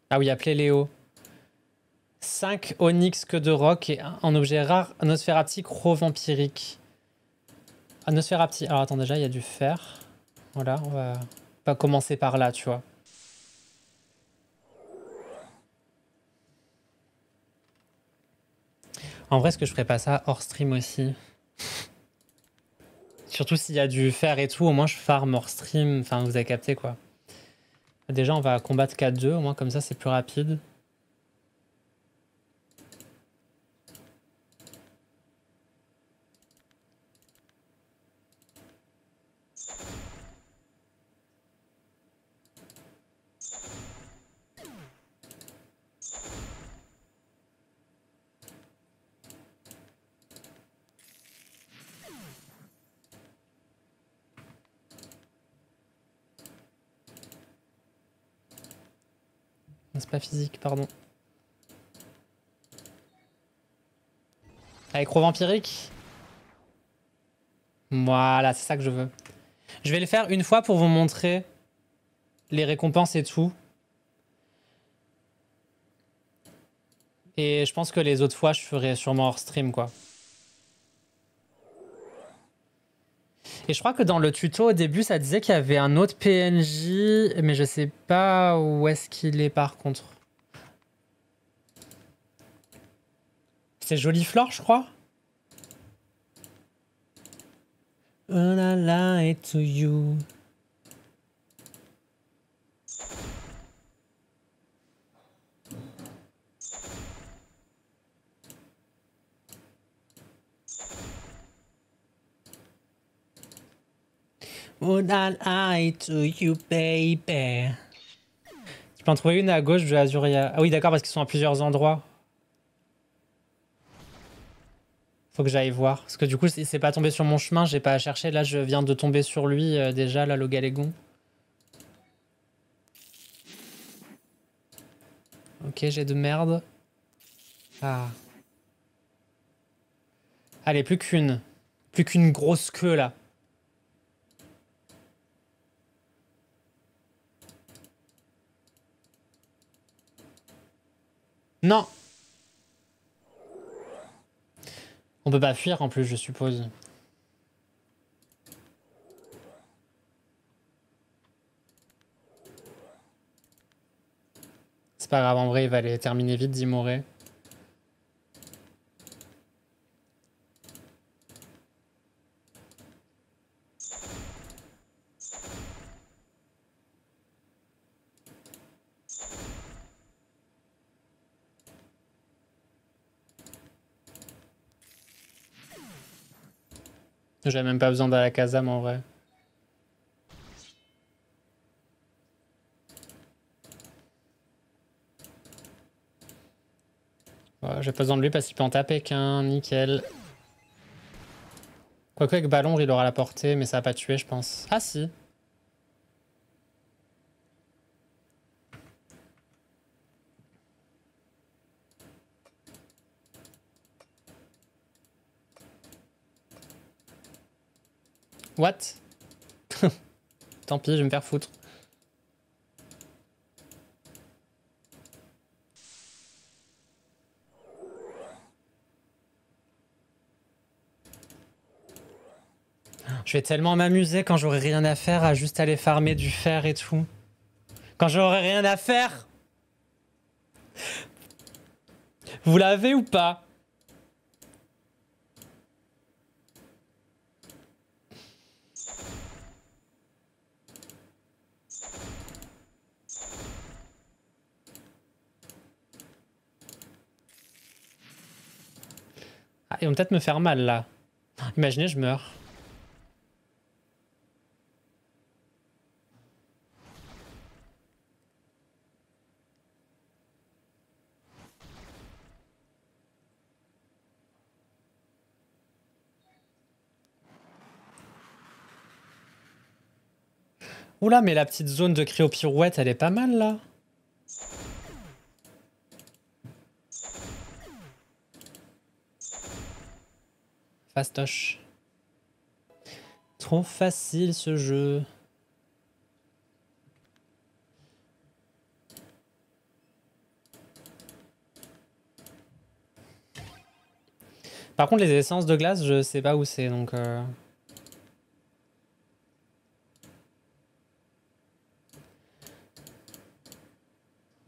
Ah oui, appeler Léo. 5 onyx que de roc et un objet rare, un Nosferapti vampirique. Un Nosferapti. Alors attends, déjà, il y a du fer. Voilà, on va pas commencer par là, tu vois. En vrai, est-ce que je ferais pas ça hors stream aussi? Surtout s'il y a du fer et tout, au moins je farm hors stream. Enfin, vous avez capté quoi. Déjà, on va combattre 4-2, au moins comme ça c'est plus rapide. C'est pas physique, pardon. Avec vampirique. Voilà, c'est ça que je veux. Je vais le faire une fois pour vous montrer les récompenses et tout. Et je pense que les autres fois, je ferai sûrement hors stream, quoi. Et je crois que dans le tuto, au début, ça disait qu'il y avait un autre PNJ, mais je sais pas où est-ce qu'il est, par contre. C'est Joliflore, je crois. When I lie to you. Would I lie to you, baby? Tu peux en trouver une à gauche de Azuria. Ah oui, d'accord, parce qu'ils sont à plusieurs endroits. Faut que j'aille voir. Parce que du coup, c'est pas tombé sur mon chemin, j'ai pas à chercher. Là, je viens de tomber sur lui déjà, là, le Galégon. Ok, j'ai de merde. Ah. Allez, plus qu'une. Plus qu'une grosse queue, là. Non! On peut pas fuir en plus, je suppose. C'est pas grave, en vrai, il va aller terminer vite, Dimoré. J'ai même pas besoin d'aller à Kazam, en vrai. Ouais, j'ai pas besoin de lui parce qu'il peut en taper qu'un, nickel. Quoique avec ballon, il aura la portée, mais ça va pas tuer, je pense. Ah si. What? Tant pis, je vais me faire foutre. Je vais tellement m'amuser quand j'aurai rien à faire à juste aller farmer du fer et tout. Quand j'aurai rien à faire. Vous l'avez ou pas? Ah, ils vont peut-être me faire mal là. Imaginez, je meurs. Oula, mais la petite zone de cryopirouette, elle est pas mal là. Fastoche. Trop facile ce jeu. Par contre, les essences de glace, je sais pas où c'est, donc...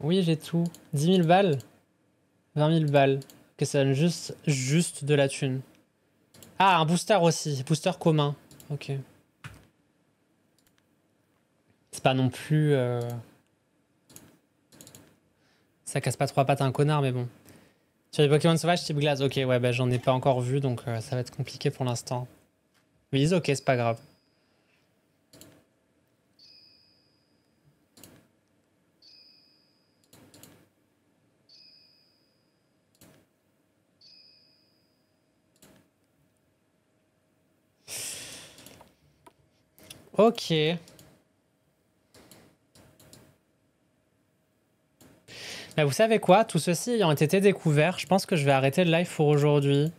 Oui, j'ai tout. 10 000 balles. 20 000 balles. Que ça donne juste de la thune. Ah, un booster aussi. Booster commun. Ok. C'est pas non plus... Ça casse pas trois pattes à un connard, mais bon. Sur les Pokémon sauvages type glace. Ok, ouais, bah j'en ai pas encore vu, donc ça va être compliqué pour l'instant. Mais ils disent ok, c'est pas grave. Ok. Bah vous savez quoi? Tout ceci ayant été découvert, je pense que je vais arrêter le live pour aujourd'hui.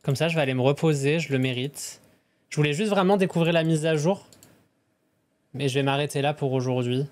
Comme ça, je vais aller me reposer, je le mérite. Je voulais juste vraiment découvrir la mise à jour. Mais je vais m'arrêter là pour aujourd'hui.